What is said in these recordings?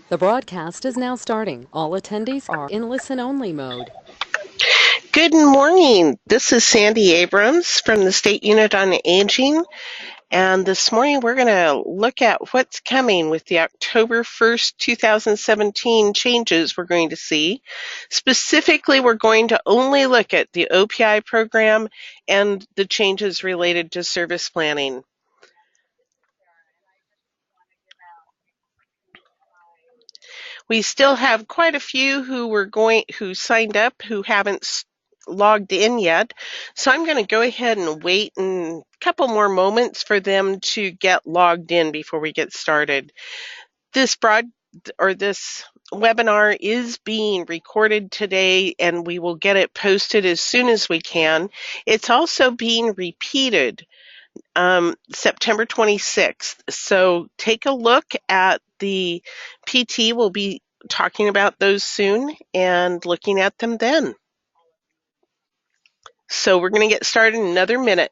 The broadcast is now starting. All attendees are in listen-only mode. Good morning. This is Sandy Abrams from the State Unit on Aging. And this morning we're going to look at what's coming with the October 1st, 2017 changes we're going to see. Specifically, we're going to only look at the OPI program and the changes related to service planning. We still have quite a few who signed up who haven't logged in yet. So I'm going to go ahead and wait a couple more moments for them to get logged in before we get started. This webinar is being recorded today, and we will get it posted as soon as we can. It's also being repeated September 26th. So take a look at the PT. We'll be talking about those soon and looking at them then. So we're going to get started in another minute.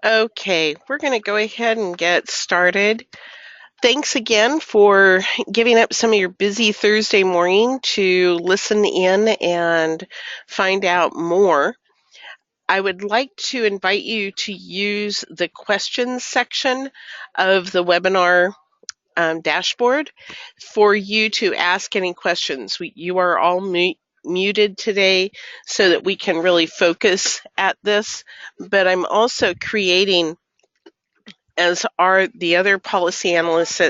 Okay, we're going to go ahead and get started. Thanks again for giving up some of your busy Thursday morning to listen in and find out more. I would like to invite you to use the questions section of the webinar dashboard for you to ask any questions. You are all muted today so that we can really focus at this, but I'm also creating, as are the other policy analysts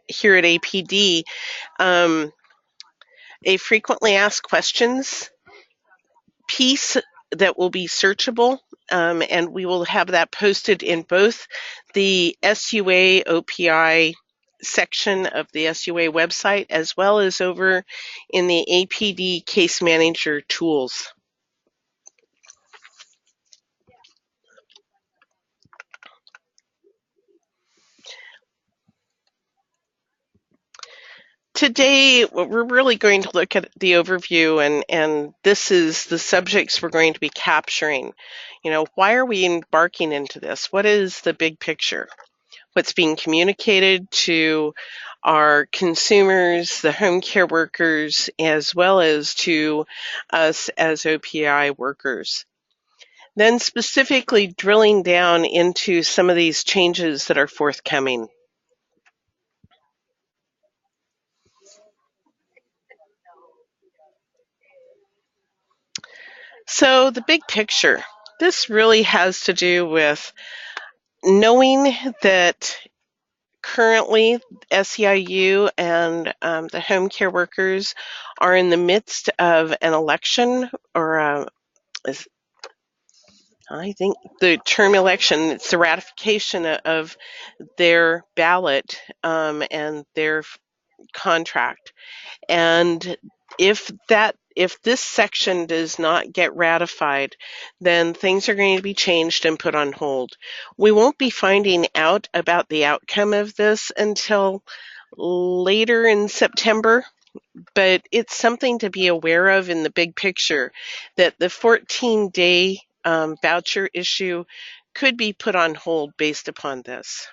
here at APD, a frequently asked questions piece that will be searchable, and we will have that posted in both the SUA OPI section of the SUA website as well as over in the APD Case Manager tools. Today, we're really going to look at the overview, and this is the subjects we're going to be capturing. Why are we embarking into this? What is the big picture? What's being communicated to our consumers, the home care workers, as well as to us as OPI workers? Then specifically drilling down into some of these changes that are forthcoming. So the big picture, this really has to do with knowing that currently SEIU and the home care workers are in the midst of an election, or I think the term election, it's the ratification of their ballot and their contract. And if this section does not get ratified, then things are going to be changed and put on hold. We won't be finding out about the outcome of this until later in September, but it's something to be aware of in the big picture, that the 14-day voucher issue could be put on hold based upon this.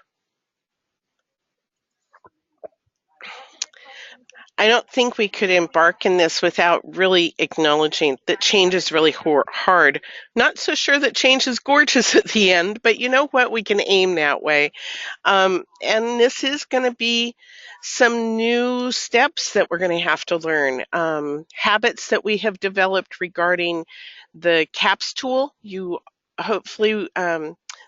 I don't think we could embark in this without really acknowledging that change is really hard. Not so sure that change is gorgeous at the end, but you know what? We can aim that way. And this is going to be some new steps that we're going to have to learn. Habits that we have developed regarding the CAPS tool. You hopefully,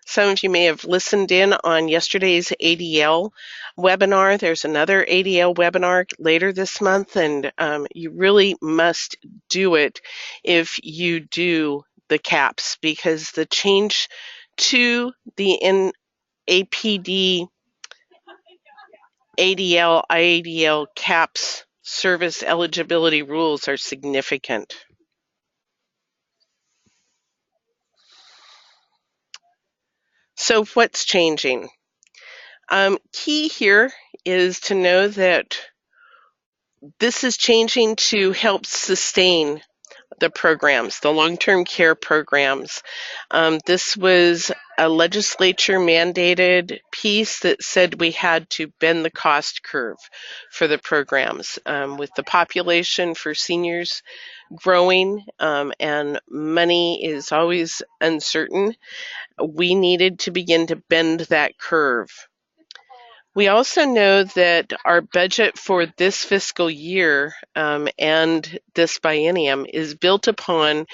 some of you may have listened in on yesterday's ADL webinar. There's another ADL webinar later this month, and you really must do it if you do the CAPS, because the change to the APD, ADL, IADL CAPS service eligibility rules are significant. So what's changing? Key here is to know that this is changing to help sustain the programs, the long-term care programs. This was a legislature mandated piece that said we had to bend the cost curve for the programs. With the population for seniors growing and money is always uncertain, we needed to begin to bend that curve. We also know that our budget for this fiscal year and this biennium is built upon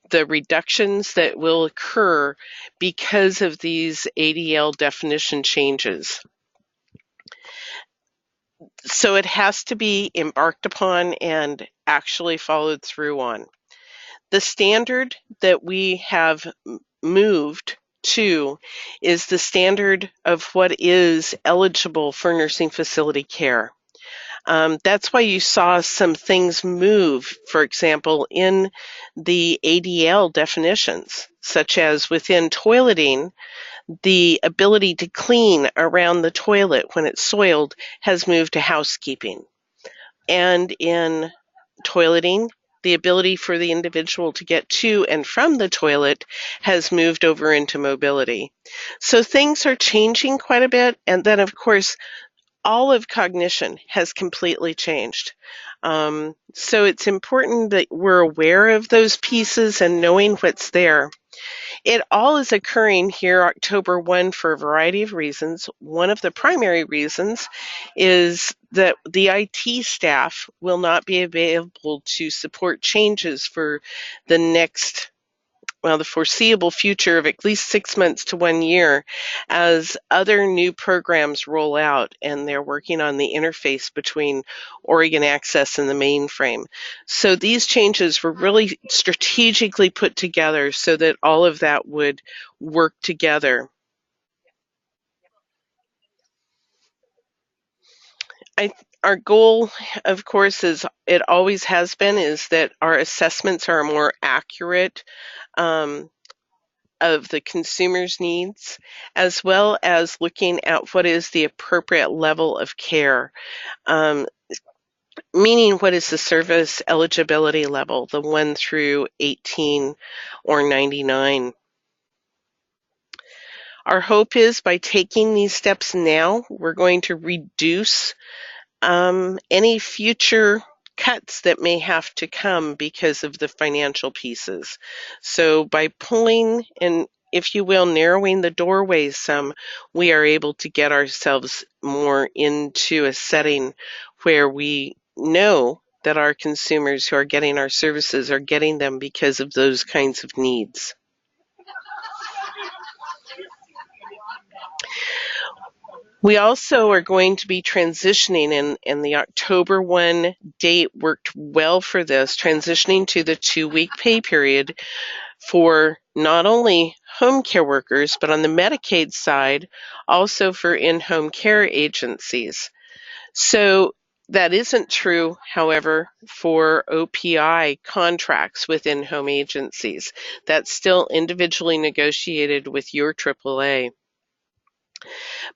the reductions that will occur because of these ADL definition changes. So it has to be embarked upon and actually followed through on. The standard that we have moved to is the standard of what is eligible for nursing facility care. That's why you saw some things move, for example, in the ADL definitions, such as within toileting, the ability to clean around the toilet when it's soiled has moved to housekeeping. And in toileting, the ability for the individual to get to and from the toilet has moved over into mobility. So things are changing quite a bit. And then, of course, all of cognition has completely changed. So it's important that we're aware of those pieces and knowing what's there. It all is occurring here October 1 for a variety of reasons. One of the primary reasons is that the IT staff will not be available to support changes for the the foreseeable future of at least 6 months to 1 year as other new programs roll out, and they're working on the interface between Oregon Access and the mainframe. So these changes were really strategically put together so that all of that would work together. Our goal, of course, is it always has been, is that our assessments are more accurate of the consumer's needs, as well as looking at what is the appropriate level of care, meaning what is the service eligibility level, the 1 through 18 or 99. Our hope is by taking these steps now, we're going to reduce any future cuts that may have to come because of the financial pieces. So by pulling and, if you will, narrowing the doorways some, we are able to get ourselves more into a setting where we know that our consumers who are getting our services are getting them because of those kinds of needs. We also are going to be transitioning, and the October 1 date worked well for this, transitioning to the 2-week pay period for not only home care workers, but on the Medicaid side, also for in-home care agencies. So that isn't true, however, for OPI contracts with in-home agencies. That's still individually negotiated with your AAA.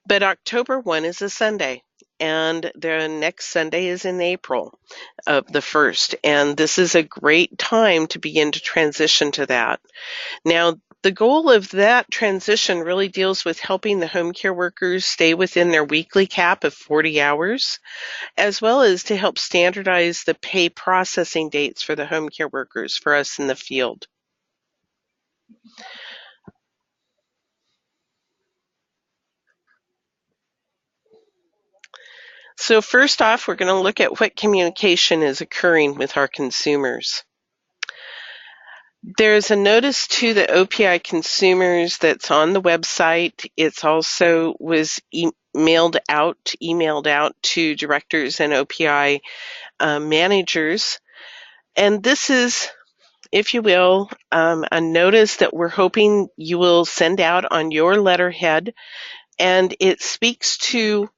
But October 1 is a Sunday, and the next Sunday is in April of the 1st, and this is a great time to begin to transition to that. Now, The goal of that transition really deals with helping the home care workers stay within their weekly cap of 40 hours, as well as to help standardize the pay processing dates for the home care workers for us in the field. So first off, we're going to look at what communication is occurring with our consumers. There's a notice to the OPI consumers that's on the website. It's also was emailed out to directors and OPI managers. And this is, if you will, a notice that we're hoping you will send out on your letterhead. And it speaks to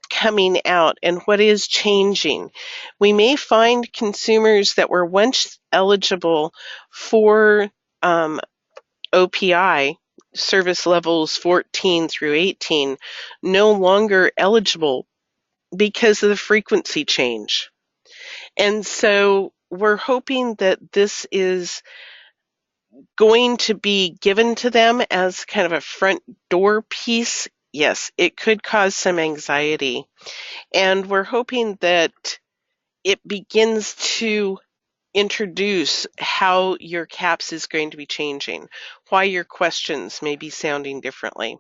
coming out and what is changing. We may find consumers that were once eligible for OPI, service levels 14 through 18, no longer eligible because of the frequency change. And so we're hoping that this is going to be given to them as kind of a front door piece. Yes, it could cause some anxiety. And we're hoping that it begins to introduce how your CAPS is going to be changing, why your questions may be sounding differently.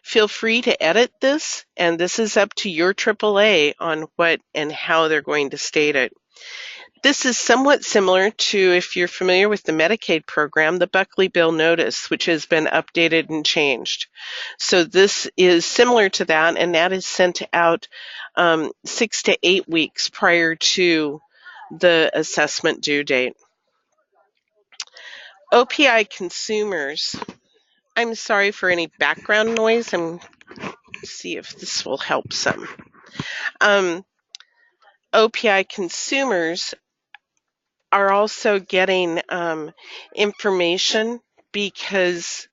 Feel free to edit this, and this is up to your AAA on what and how they're going to state it. This is somewhat similar to, if you're familiar with the Medicaid program, the Buckley Bill Notice, which has been updated and changed. So this is similar to that, and that is sent out 6 to 8 weeks prior to the assessment due date. OPI Consumers, I'm sorry for any background noise. See if this will help some. OPI Consumers are also getting information because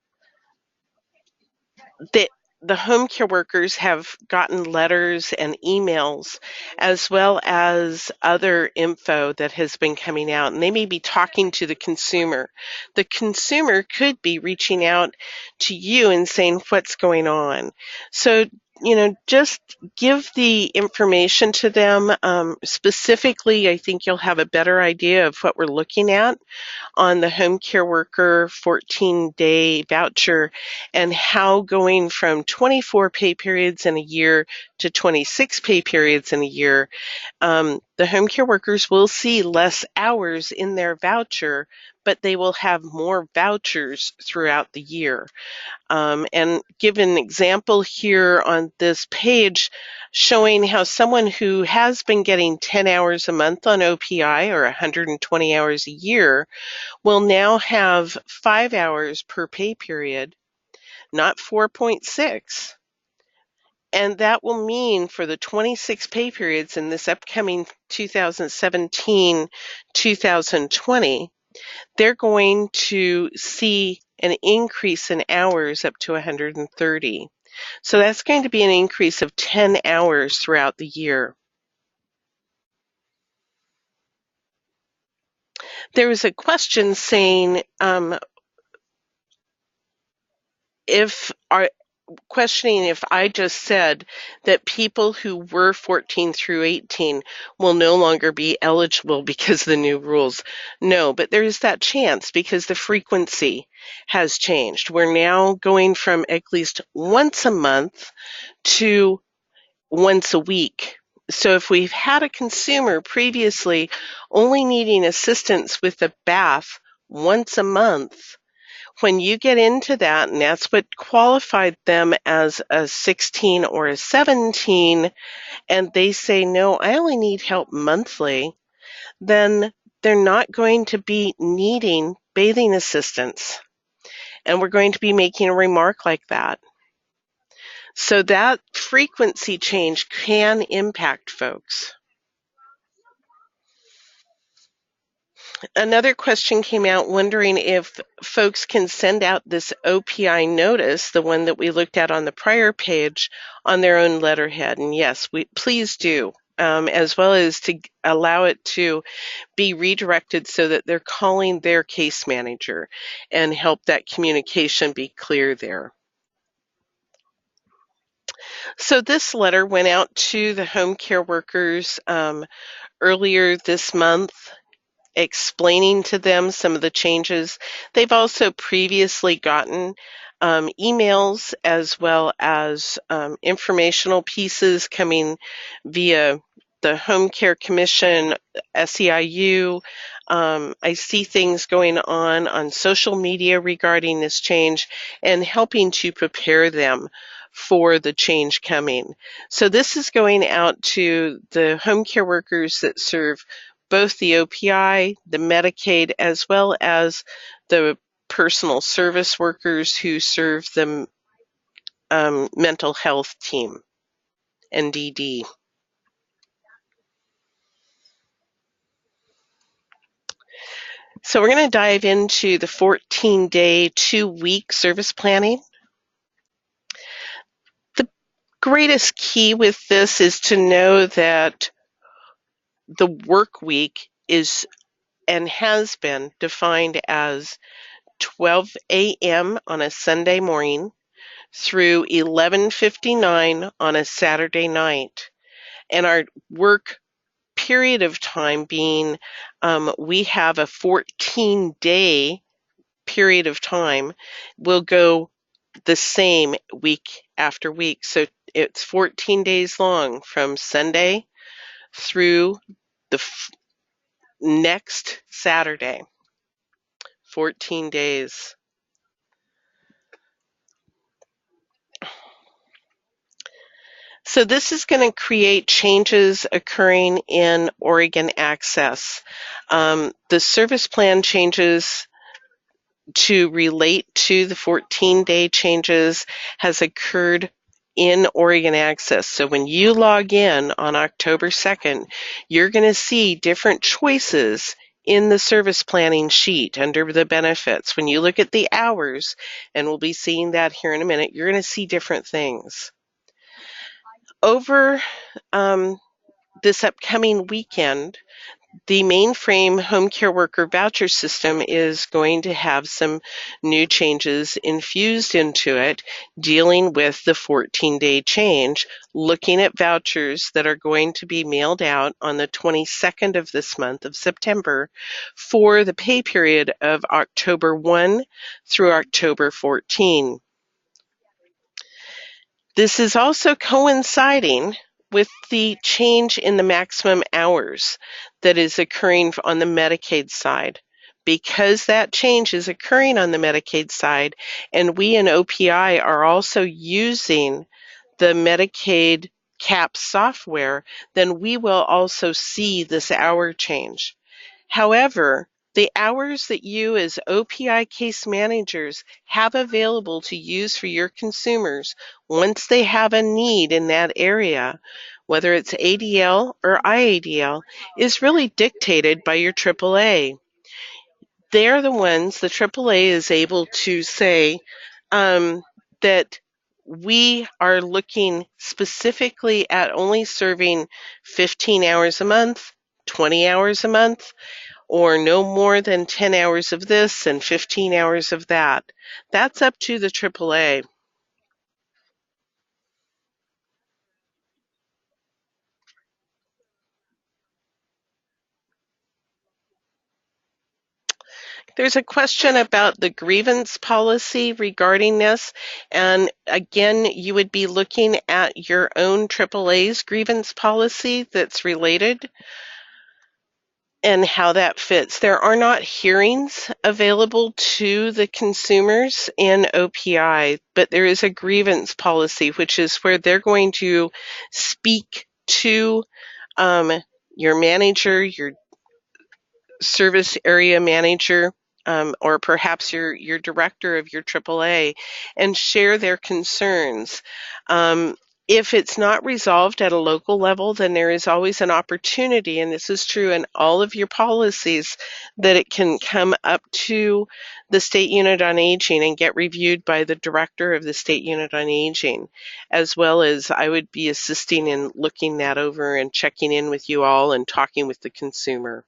the home care workers have gotten letters and emails as well as other info that has been coming out, and they may be talking to the consumer. The consumer could be reaching out to you and saying what's going on. So, just give the information to them. Specifically, I think you'll have a better idea of what we're looking at on the home care worker 14-day voucher and how going from 24 pay periods in a year to 26 pay periods in a year, the home care workers will see less hours in their voucher, but they will have more vouchers throughout the year. And give an example here on this page showing how someone who has been getting 10 hours a month on OPI or 120 hours a year will now have 5 hours per pay period, not 4.6. And that will mean for the 26 pay periods in this upcoming 2017-2020, they're going to see an increase in hours up to 130. So that's going to be an increase of 10 hours throughout the year. There was a question saying questioning if I just said that people who were 14 through 18 will no longer be eligible because of the new rules. No, but there is that chance because the frequency has changed. We're now going from at least once a month to once a week. So if we've had a consumer previously only needing assistance with a bath once a month, when you get into that, and that's what qualified them as a 16 or a 17, and they say, no, I only need help monthly, then they're not going to be needing bathing assistance. And we're going to be making a remark like that. So that frequency change can impact folks. Another question came out wondering if folks can send out this OPI notice, the one that we looked at on the prior page, on their own letterhead. And yes, please do. as well as to allow it to be redirected so that they're calling their case manager and help that communication be clear there. So this letter went out to the home care workers earlier this month, explaining to them some of the changes. They've also previously gotten emails as well as informational pieces coming via the Home Care Commission, SEIU. I see things going on social media regarding this change and helping to prepare them for the change coming. So this is going out to the home care workers that serve both the OPI, the Medicaid, as well as the personal service workers who serve the mental health team, NDD. So we're going to dive into the 14-day, 2-week service planning. The greatest key with this is to know that the work week is and has been defined as 12 a.m. on a Sunday morning through 11:59 on a Saturday night. And our work period of time being we have a 14-day period of time, will go the same week after week. So it's 14 days long from Sunday through the next Saturday. 14 days. So this is going to create changes occurring in Oregon Access. The service plan changes to relate to the 14-day changes has occurred in Oregon Access. So when you log in on October 2nd, you're going to see different choices in the service planning sheet under the benefits. When you look at the hours, and we'll be seeing that here in a minute, you're going to see different things. Over this upcoming weekend, the Mainframe home care worker voucher system is going to have some new changes infused into it, dealing with the 14-day change, looking at vouchers that are going to be mailed out on the 22nd of this month of September for the pay period of October 1 through October 14. This is also coinciding with the change in the maximum hours that is occurring on the Medicaid side. Because that change is occurring on the Medicaid side, and we in OPI are also using the Medicaid CAP software, then we will also see this hour change. However, the hours that you as OPI case managers have available to use for your consumers once they have a need in that area, whether it's ADL or IADL, is really dictated by your AAA. They're the ones, the AAA is able to say that we are looking specifically at only serving 15 hours a month, 20 hours a month, or no more than 10 hours of this and 15 hours of that. That's up to the AAA. There's a question about the grievance policy regarding this. And again, you would be looking at your own AAA's grievance policy that's related and how that fits. There are not hearings available to the consumers in OPI, but there is a grievance policy, which is where they're going to speak to your manager, your service area manager, or perhaps your director of your AAA, and share their concerns. If it's not resolved at a local level, then there is always an opportunity, and this is true in all of your policies, that it can come up to the State Unit on Aging and get reviewed by the director of the State Unit on Aging, as well as I would be assisting in looking that over and checking in with you all and talking with the consumer.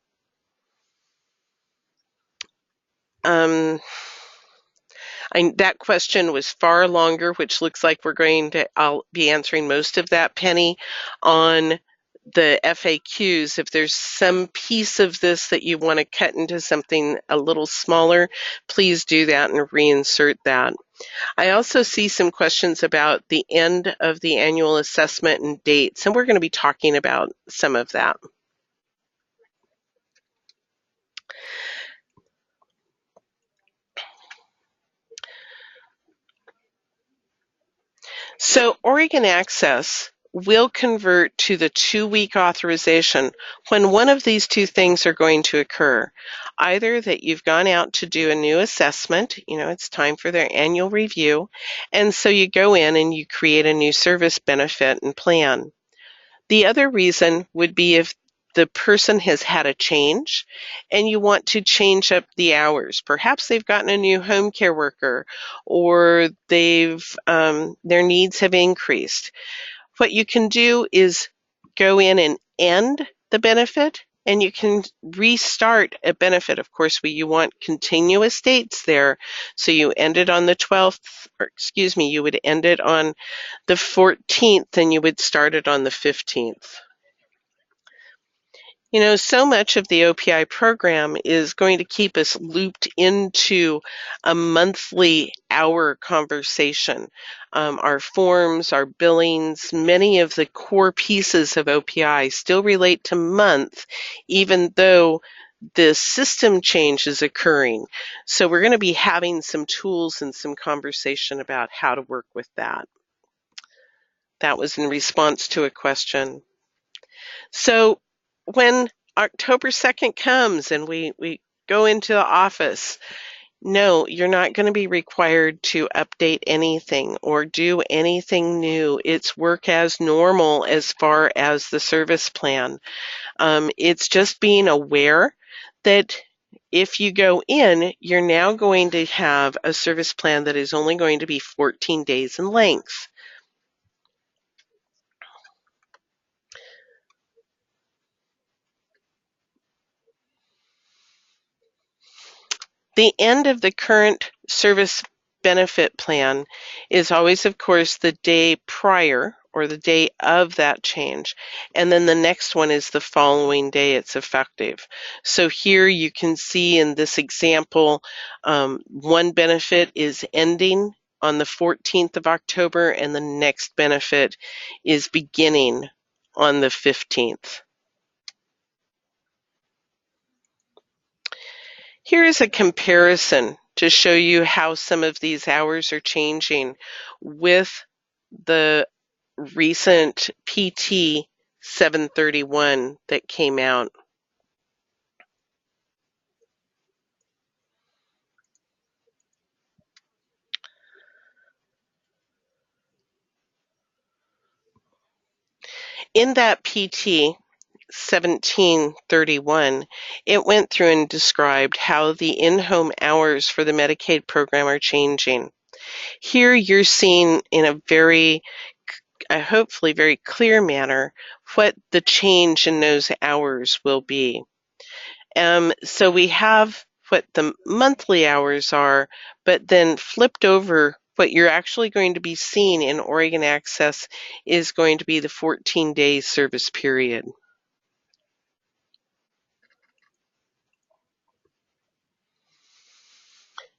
That question was far longer, which looks like I'll be answering most of that, Penny, on the FAQs. If there's some piece of this that you want to cut into something a little smaller, please do that and reinsert that. I also see some questions about the end of the annual assessment and dates, and we're going to be talking about some of that. So Oregon Access will convert to the 2-week authorization when one of these two things are going to occur. Either that you've gone out to do a new assessment, it's time for their annual review, and so you go in and you create a new service benefit and plan. The other reason would be if the person has had a change and you want to change up the hours. Perhaps they've gotten a new home care worker, or their needs have increased. What you can do is go in and end the benefit, and you can restart a benefit. Of course, you want continuous dates there. So you end it on the 12th, you would end it on the 14th, and you would start it on the 15th. So much of the OPI program is going to keep us looped into a monthly hour conversation. Our forms, our billings, many of the core pieces of OPI still relate to month, even though the system change is occurring. So we're going to be having some tools and some conversation about how to work with that. That was in response to a question. So when October 2nd comes and we go into the office, no, you're not going to be required to update anything or do anything new. It's work as normal as far as the service plan. It's just being aware that if you go in, you're now going to have a service plan that is only going to be 14 days in length. The end of the current service benefit plan is always, of course, the day prior or the day of that change. And then the next one is the following day it's effective. So here you can see in this example, one benefit is ending on the 14th of October, and the next benefit is beginning on the 15th. Here is a comparison to show you how some of these hours are changing with the recent PT 731 that came out. In that PT 1731, it went through and described how the in-home hours for the Medicaid program are changing. Here you're seeing in a very, hopefully very clear manner, what the change in those hours will be. So we have what the monthly hours are, but then flipped over, what you're actually going to be seeing in Oregon Access is going to be the 14-day service period.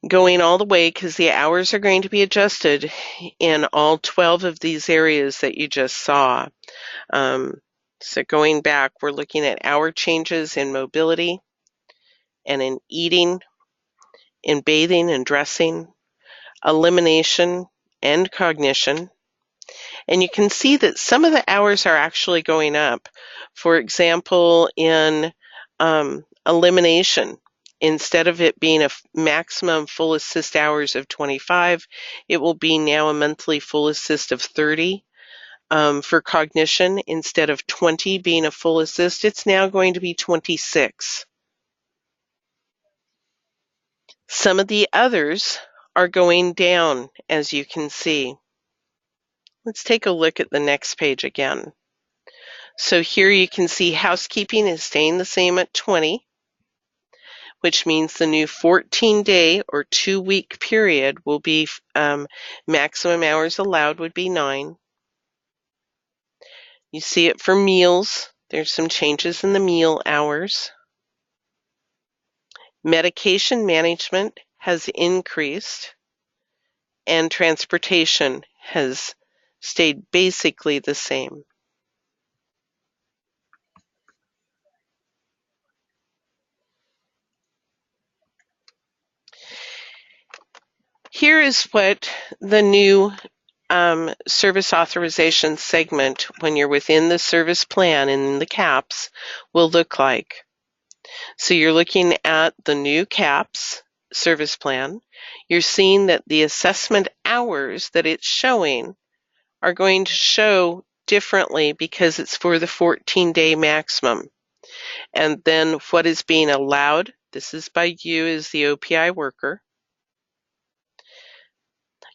Going all the way, because the hours are going to be adjusted in all 12 of these areas that you just saw. So going back, we're looking at hour changes in mobility and in eating, in bathing and dressing, elimination and cognition. And you can see that some of the hours are actually going up. For example, in elimination, instead of it being a maximum full assist hours of 25, it will be now a monthly full assist of 30. for cognition. Instead of 20 being a full assist, it's now going to be 26. Some of the others are going down, as you can see. Let's take a look at the next page again. So here you can see housekeeping is staying the same at 20, which means the new 14-day or 2-week period will be maximum hours allowed would be 9. You see it for meals. There's some changes in the meal hours. Medication management has increased, and transportation has stayed basically the same. Here is what the new service authorization segment, when you're within the service plan and the caps, will look like. So you're looking at the new caps service plan. You're seeing that the assessment hours that it's showing are going to show differently because it's for the 14-day maximum. And then what is being allowed, this is by you as the OPI worker.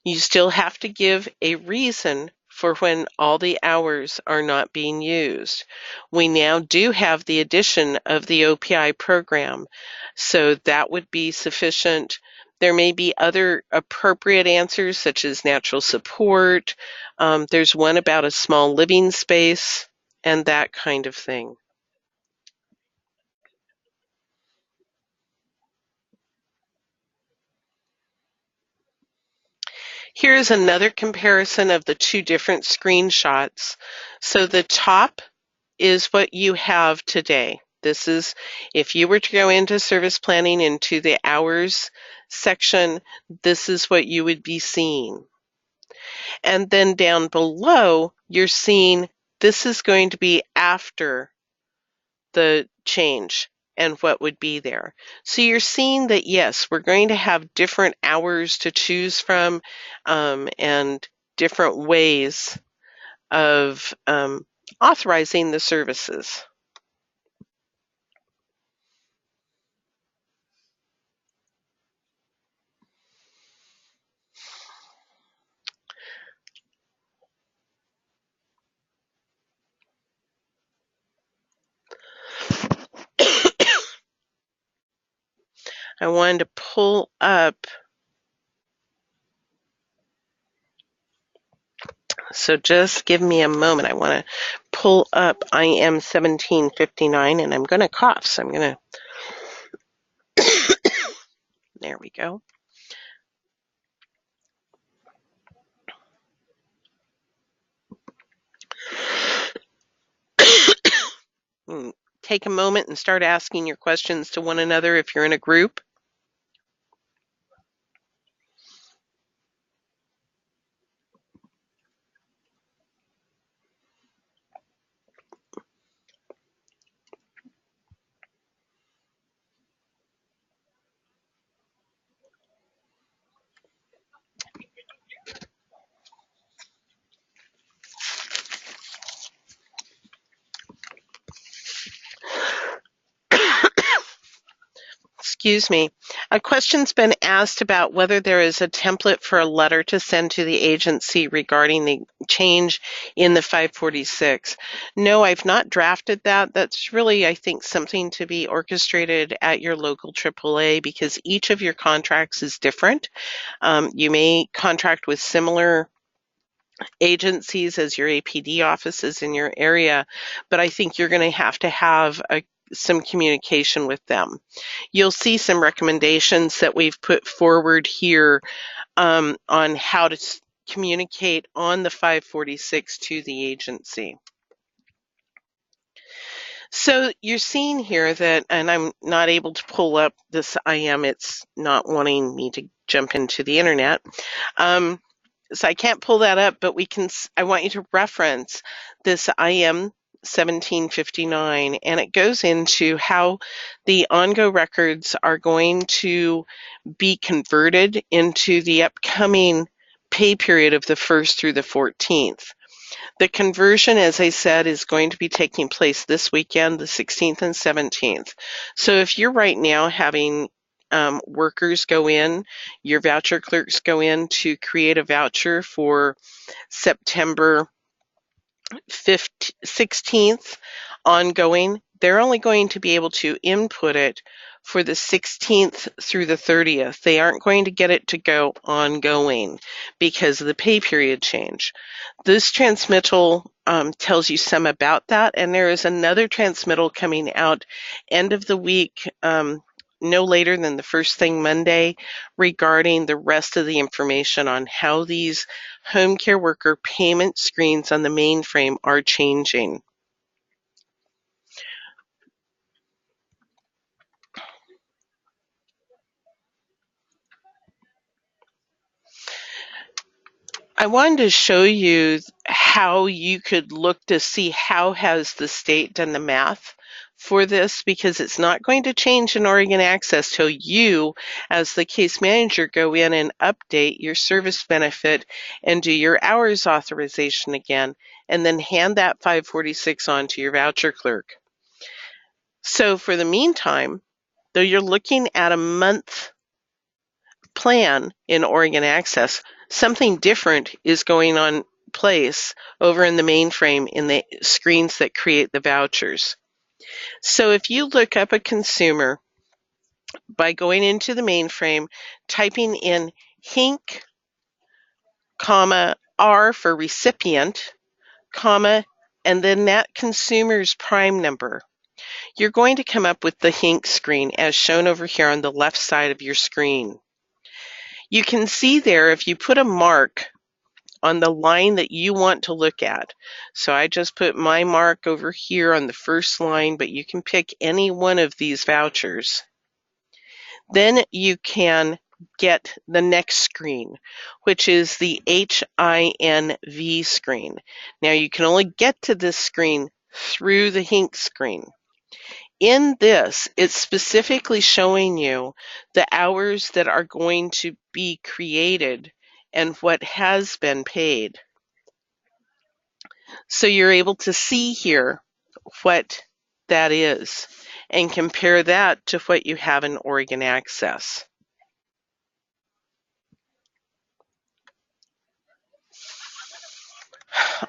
You still have to give a reason for when all the hours are not being used. We now do have the addition of the OPI program, so that would be sufficient. There may be other appropriate answers such as natural support. There's one about a small living space and that kind of thing. Here's another comparison of the two different screenshots. So the top is what you have today. This is, if you were to go into service planning into the hours section, this is what you would be seeing. And then down below, you're seeing this is going to be after the change and what would be there. So you're seeing that, yes, we're going to have different hours to choose from and different ways of authorizing the services. I wanted to pull up, so just give me a moment. I want to pull up IM 1759, and I'm going to cough, so I'm going to, there we go. Take a moment and start asking your questions to one another if you're in a group. Excuse me. A question's been asked about whether there is a template for a letter to send to the agency regarding the change in the 546. No, I've not drafted that. That's really, I think, something to be orchestrated at your local AAA because each of your contracts is different. You may contract with similar agencies as your APD offices in your area, but I think you're going to have some communication with them. You'll see some recommendations that we've put forward here on how to communicate on the 546 to the agency. So you're seeing here that, and I'm not able to pull up this IM, it's not wanting me to jump into the internet. So I can't pull that up, but I want you to reference this IM 1759, and it goes into how the OnGo records are going to be converted into the upcoming pay period of the 1st through the 14th. The conversion, as I said, is going to be taking place this weekend, the 16th and 17th. So if you're right now having workers go in, your voucher clerks go in to create a voucher for September 16th ongoing, they're only going to be able to input it for the 16th through the 30th. They aren't going to get it to go ongoing because of the pay period change. This transmittal tells you some about that, and there is another transmittal coming out end of the week, no later than the first thing Monday, regarding the rest of the information on how these home care worker payment screens on the mainframe are changing. I wanted to show you how you could look to see how has the state done the math for this, because it's not going to change in Oregon Access till you, as the case manager, go in and update your service benefit and do your hours authorization again, and then hand that 546 on to your voucher clerk. So for the meantime, though you're looking at a month plan in Oregon Access, something different is going on place over in the mainframe in the screens that create the vouchers. So if you look up a consumer by going into the mainframe, typing in HINC, comma, R for recipient, comma, and then that consumer's prime number, you're going to come up with the HINC screen as shown over here on the left side of your screen. You can see there if you put a mark on the line that you want to look at. So I just put my mark over here on the first line, but you can pick any one of these vouchers. Then you can get the next screen, which is the HINV screen. Now you can only get to this screen through the HINC screen. In this, it's specifically showing you the hours that are going to be created and what has been paid. So you're able to see here what that is and compare that to what you have in Oregon Access.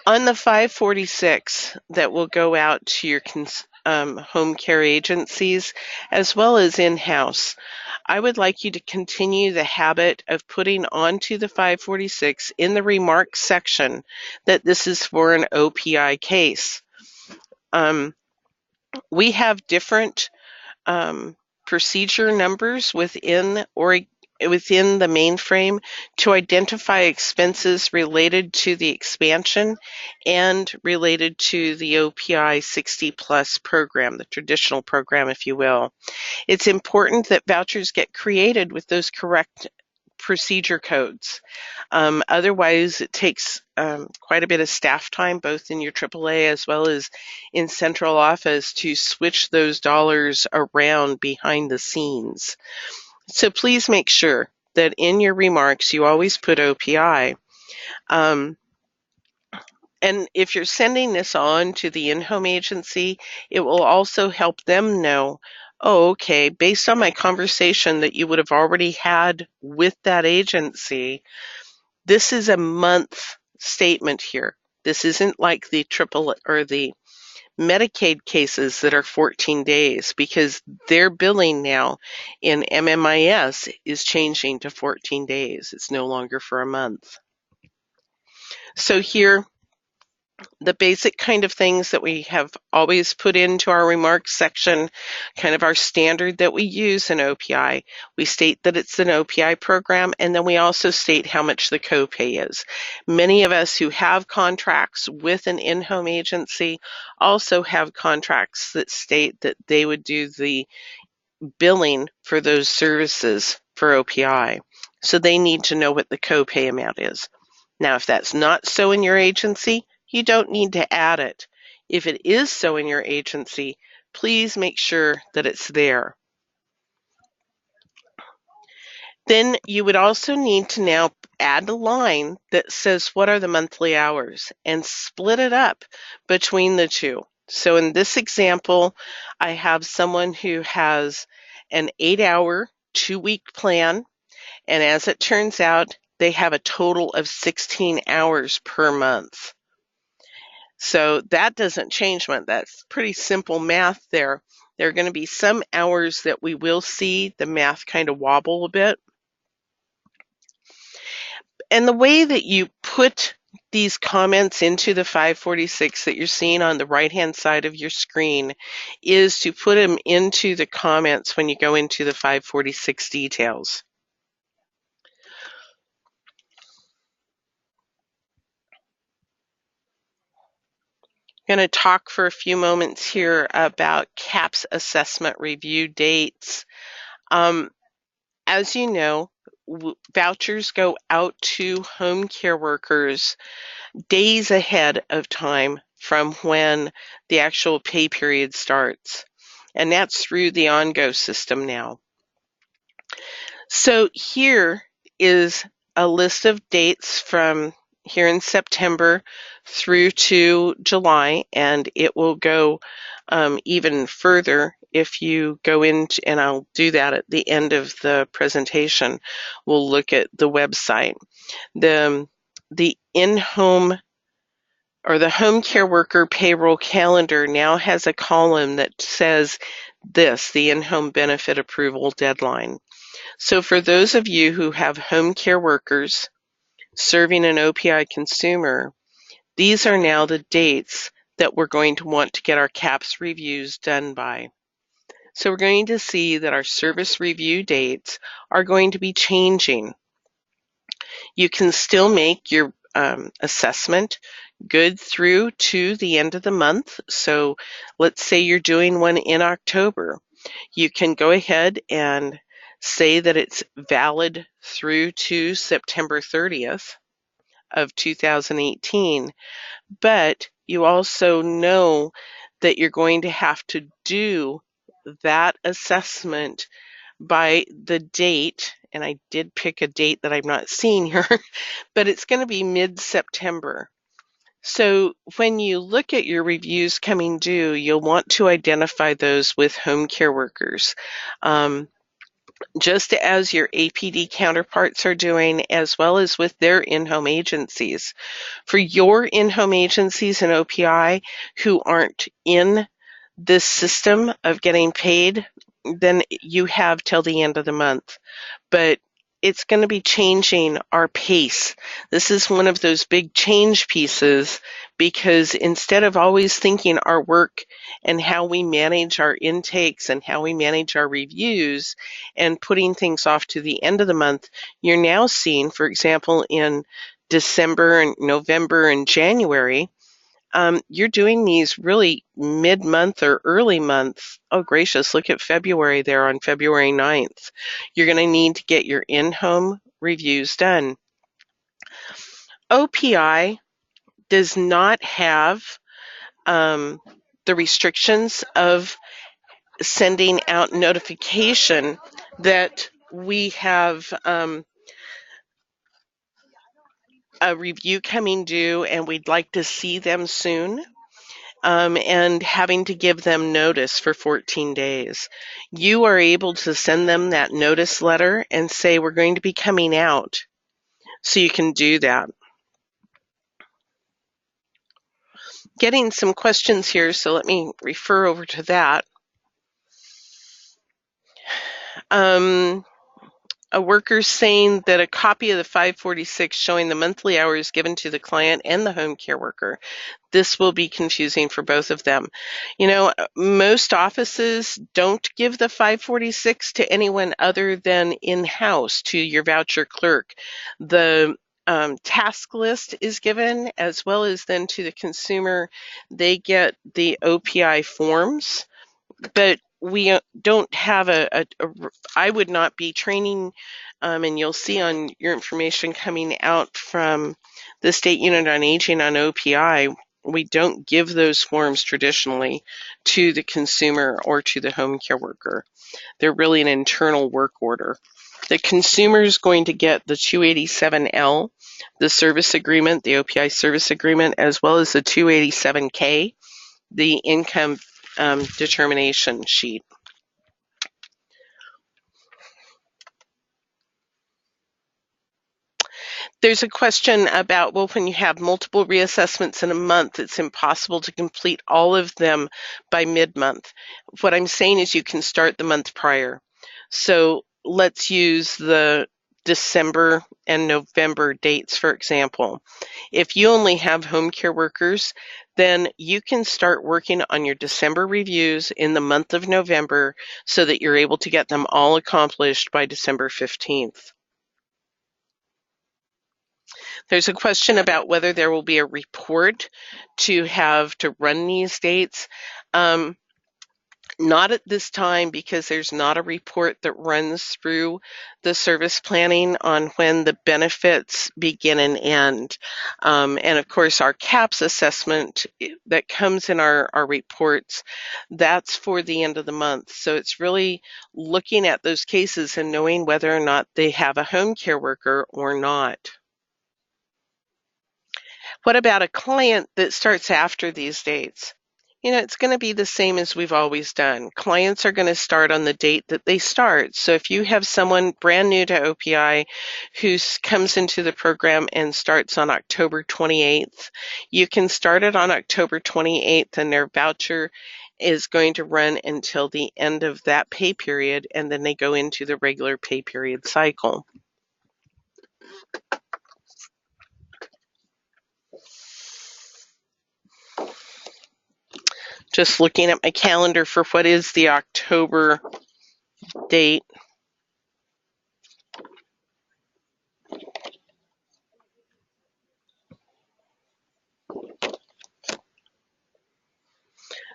On the 546 that will go out to your home care agencies as well as in-house, I would like you to continue the habit of putting onto the 546 in the remarks section that this is for an OPI case. We have different procedure numbers within the mainframe to identify expenses related to the expansion and related to the OPI 60 plus program, the traditional program, if you will. It's important that vouchers get created with those correct procedure codes. Otherwise, it takes quite a bit of staff time, both in your AAA as well as in central office, to switch those dollars around behind the scenes. So please make sure that in your remarks you always put OPI. And if you're sending this on to the in-home agency, it will also help them know, oh, okay, based on my conversation that you would have already had with that agency, this is a month statement here. This isn't like the triple or the Medicaid cases that are 14 days, because their billing now in MMIS is changing to 14 days. It's no longer for a month. So here, the basic kind of things that we have always put into our remarks section, kind of our standard that we use in OPI. We state that it's an OPI program, and then we also state how much the copay is. Many of us who have contracts with an in-home agency also have contracts that state that they would do the billing for those services for OPI. So they need to know what the copay amount is. Now, if that's not so in your agency, you don't need to add it. If it is so in your agency, please make sure that it's there. Then you would also need to now add a line that says what are the monthly hours and split it up between the two. So in this example, I have someone who has an 8-hour, 2-week plan, and as it turns out, they have a total of 16 hours per month. So that doesn't change much. That's pretty simple math there. There are going to be some hours that we will see the math kind of wobble a bit. And the way that you put these comments into the 546 that you're seeing on the right-hand side of your screen is to put them into the comments when you go into the 546 details. I'm going to talk for a few moments here about CAPS assessment review dates. As you know, vouchers go out to home care workers days ahead of time from when the actual pay period starts. And that's through the OnGo system now. So here is a list of dates from here in September through to July, and it will go even further if you go into, and I'll do that at the end of the presentation. We'll look at the website. The in-home or the home care worker payroll calendar now has a column that says this, the in-home benefit approval deadline. So for those of you who have home care workers serving an OPI consumer, these are now the dates that we're going to want to get our CAPS reviews done by. So we're going to see that our service review dates are going to be changing. You can still make your assessment good through to the end of the month. So let's say you're doing one in October. You can go ahead and say that it's valid through to September 30th of 2018, but you also know that you're going to have to do that assessment by the date, and I did pick a date that I'm not seeing here, but it's going to be mid-September. So when you look at your reviews coming due, you'll want to identify those with home care workers, just as your APD counterparts are doing, as well as with their in-home agencies. For your in-home agencies and OPI who aren't in this system of getting paid, then you have till the end of the month. But it's going to be changing our pace. This is one of those big change pieces because instead of always thinking our work and how we manage our intakes and how we manage our reviews and putting things off to the end of the month, you're now seeing, for example, in December and November and January, you're doing these really mid-month or early month. Oh, gracious, look at February there on February 9th. You're going to need to get your in-home reviews done. OPI does not have the restrictions of sending out notification that we have a review coming due and we'd like to see them soon. And having to give them notice for 14 days. You are able to send them that notice letter and say, we're going to be coming out. So you can do that. Getting some questions here, so let me refer over to that. A worker saying that a copy of the 546 showing the monthly hours given to the client and the home care worker. This will be confusing for both of them. You know, most offices don't give the 546 to anyone other than in-house to your voucher clerk. The task list is given as well as then to the consumer. They get the OPI forms, but we don't have I would not be training, and you'll see on your information coming out from the State Unit on Aging on OPI, we don't give those forms traditionally to the consumer or to the home care worker. They're really an internal work order. The consumer is going to get the 287L, the service agreement, the OPI service agreement, as well as the 287K, the income determination sheet. There's a question about, well, when you have multiple reassessments in a month, it's impossible to complete all of them by mid-month. What I'm saying is you can start the month prior. So let's use the December and November dates, for example. If you only have home care workers, then you can start working on your December reviews in the month of November so that you're able to get them all accomplished by December 15th. There's a question about whether there will be a report to have to run these dates. Not at this time, because there's not a report that runs through the service planning on when the benefits begin and end. And of course, our CAPS assessment that comes in our reports, that's for the end of the month. So it's really looking at those cases and knowing whether or not they have a home care worker or not. What about a client that starts after these dates? It's going to be the same as we've always done. Clients are going to start on the date that they start. So if you have someone brand new to OPI who comes into the program and starts on October 28th, you can start it on October 28th, and their voucher is going to run until the end of that pay period, and then they go into the regular pay period cycle. Just looking at my calendar for what is the October date.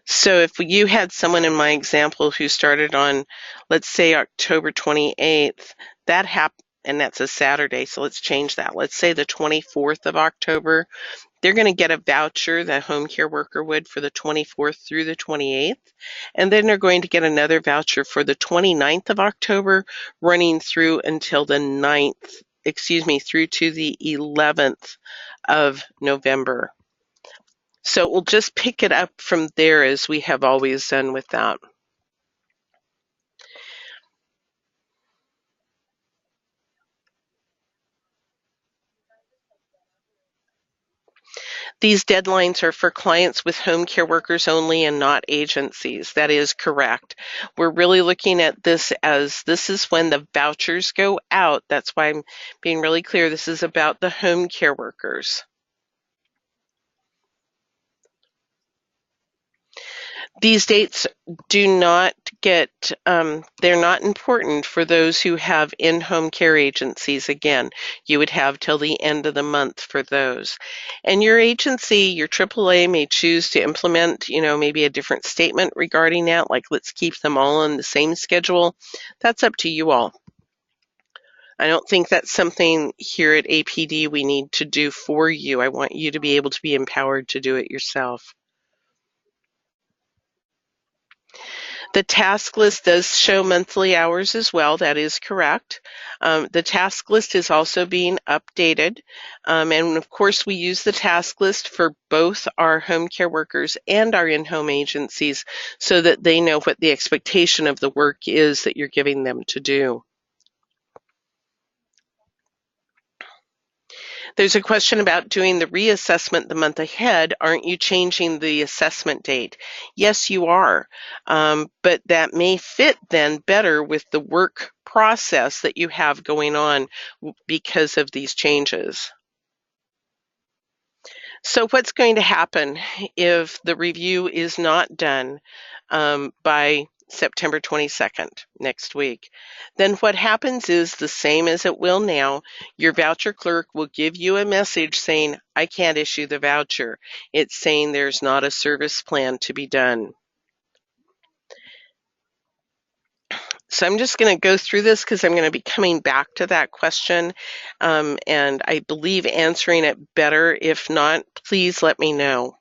So if you had someone in my example who started on, let's say, October 28th, that happened, and that's a Saturday, so let's change that. Let's say the 24th of October, they're going to get a voucher, the home care worker would, for the 24th through the 28th. And then they're going to get another voucher for the 29th of October, running through until the 9th, through to the 11th of November. So we'll just pick it up from there as we have always done with that. These deadlines are for clients with home care workers only and not agencies. That is correct. We're really looking at this as this is when the vouchers go out. That's why I'm being really clear. This is about the home care workers. These dates do not get, they're not important for those who have in-home care agencies. Again, you would have till the end of the month for those. And your agency, your AAA, may choose to implement, maybe a different statement regarding that, like let's keep them all on the same schedule. That's up to you all. I don't think that's something here at APD we need to do for you. I want you to be able to be empowered to do it yourself. The task list does show monthly hours as well. That is correct. The task list is also being updated. And of course, we use the task list for both our home care workers and our in-home agencies so that they know what the expectation of the work is that you're giving them to do. There's a question about doing the reassessment the month ahead. Aren't you changing the assessment date? Yes, you are. But that may fit then better with the work process that you have going on because of these changes. So what's going to happen if the review is not done by September 22nd, next week? Then what happens is the same as it will now. Your voucher clerk will give you a message saying, I can't issue the voucher. It's saying there's not a service plan to be done. So I'm just going to go through this because I'm going to be coming back to that question, and I believe answering it better. If not, please let me know.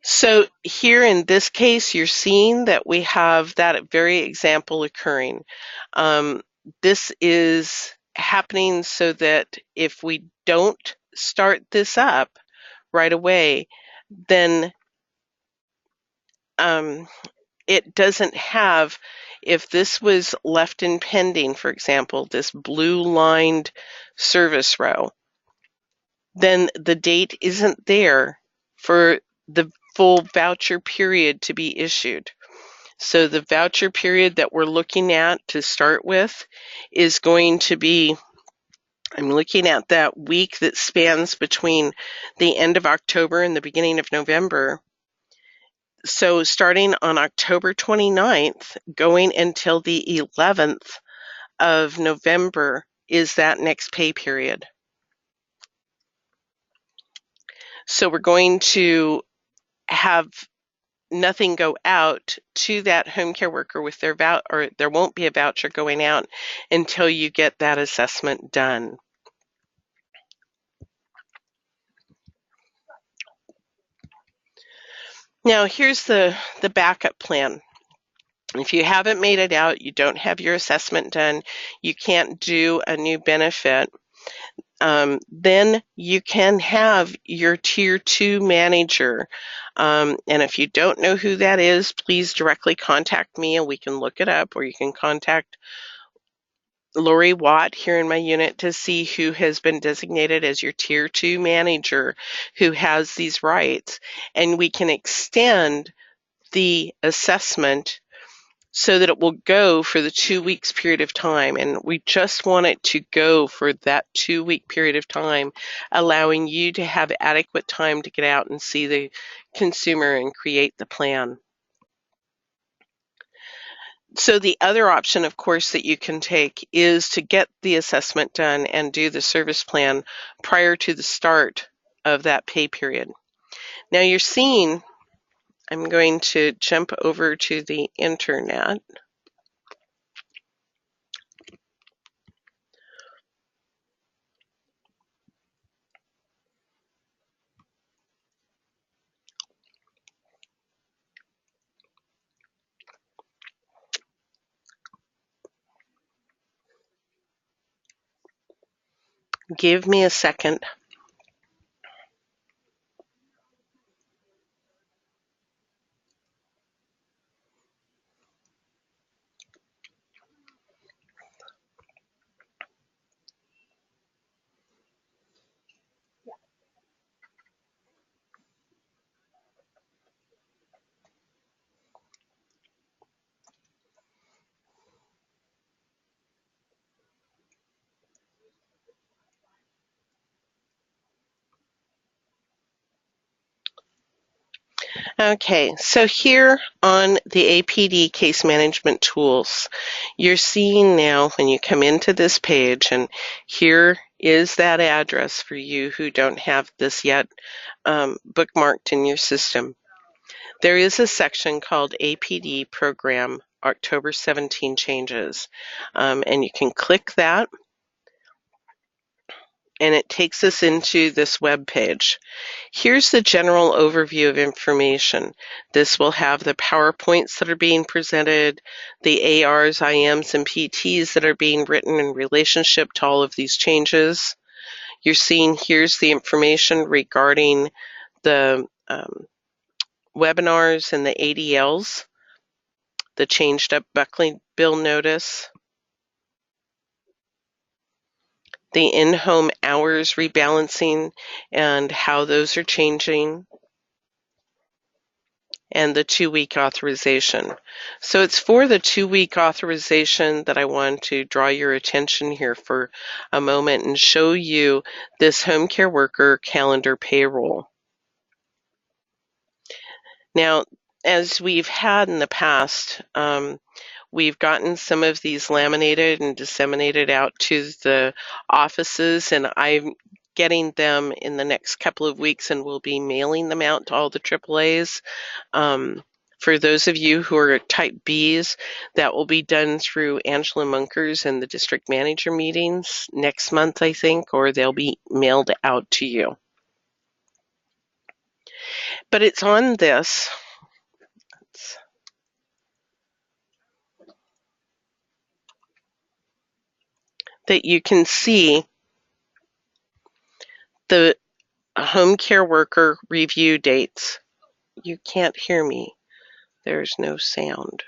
So here in this case, you're seeing that we have that very example occurring. Um, this is happening so that if we don't start this up right away, then it doesn't have, if this was left in pending, for example, this blue lined service row, then the date isn't there for the full voucher period to be issued. So the voucher period that we're looking at to start with is going to be, I'm looking at that week that spans between the end of October and the beginning of November. So starting on October 29th, going until the 11th of November is that next pay period. So we're going to have nothing go out to that home care worker with their or there won't be a voucher going out until you get that assessment done. Now here's the backup plan. If you haven't made it out, you don't have your assessment done, you can't do a new benefit, then you can have your Tier 2 manager. And if you don't know who that is, please directly contact me and we can look it up, or you can contact Lori Watt here in my unit to see who has been designated as your Tier 2 manager who has these rights. And we can extend the assessment so that it will go for the 2 weeks period of time. And we just want it to go for that 2-week period of time, allowing you to have adequate time to get out and see the consumer and create the plan. So the other option, of course, that you can take is to get the assessment done and do the service plan prior to the start of that pay period. Now you're seeing, I'm going to jump over to the internet. Give me a second. Okay, so here on the APD case management tools, you're seeing now when you come into this page, and here is that address for you who don't have this yet bookmarked in your system. There is a section called APD Program October 17 Changes, and you can click that, and it takes us into this web page. Here's the general overview of information. This will have the PowerPoints that are being presented, the ARs, IMs, and PTs that are being written in relationship to all of these changes. You're seeing here's the information regarding the webinars and the ADLs, the changed up Buckley bill notice, the in-home hours rebalancing and how those are changing, and the 2-week authorization. So it's for the 2-week authorization that I want to draw your attention here for a moment and show you this home care worker calendar payroll. Now, as we've had in the past, we've gotten some of these laminated and disseminated out to the offices, and I'm getting them in the next couple of weeks, and we'll be mailing them out to all the AAAs. For those of you who are type Bs, that will be done through Angela Munkers and the district manager meetings next month, I think, or they'll be mailed out to you. But it's on this that you can see the home care worker review dates. You can't hear me. There's no sound.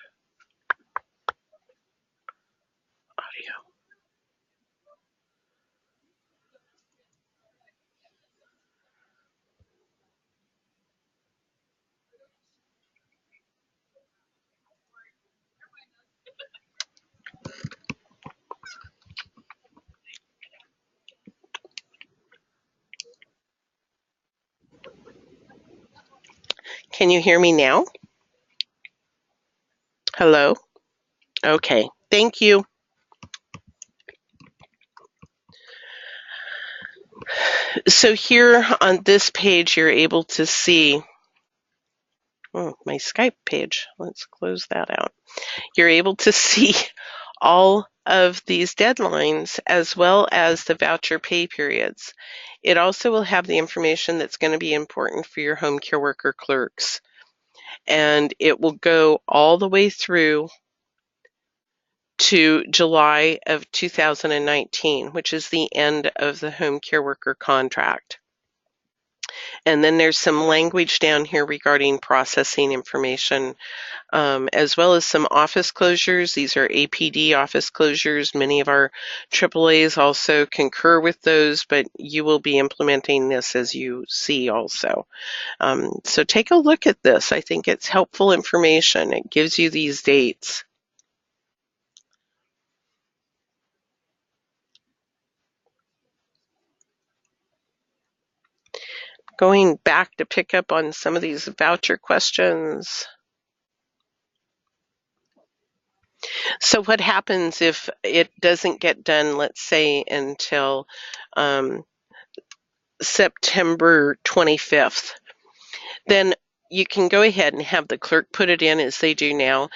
Audio. Can you hear me now? Hello? Okay, thank you. So here on this page, you're able to see my Skype page. Let's close that out. You're able to see all of these deadlines as well as the voucher pay periods. It also will have the information that's going to be important for your home care worker clerks. And it will go all the way through to July of 2019, which is the end of the home care worker contract. And then there's some language down here regarding processing information, as well as some office closures. These are APD office closures. Many of our AAAs also concur with those, but you will be implementing this as you see also. So take a look at this. I think it's helpful information. It gives you these dates. Going back to pick up on some of these voucher questions. So what happens if it doesn't get done, let's say, until September 25th? Then you can go ahead and have the clerk put it in as they do now.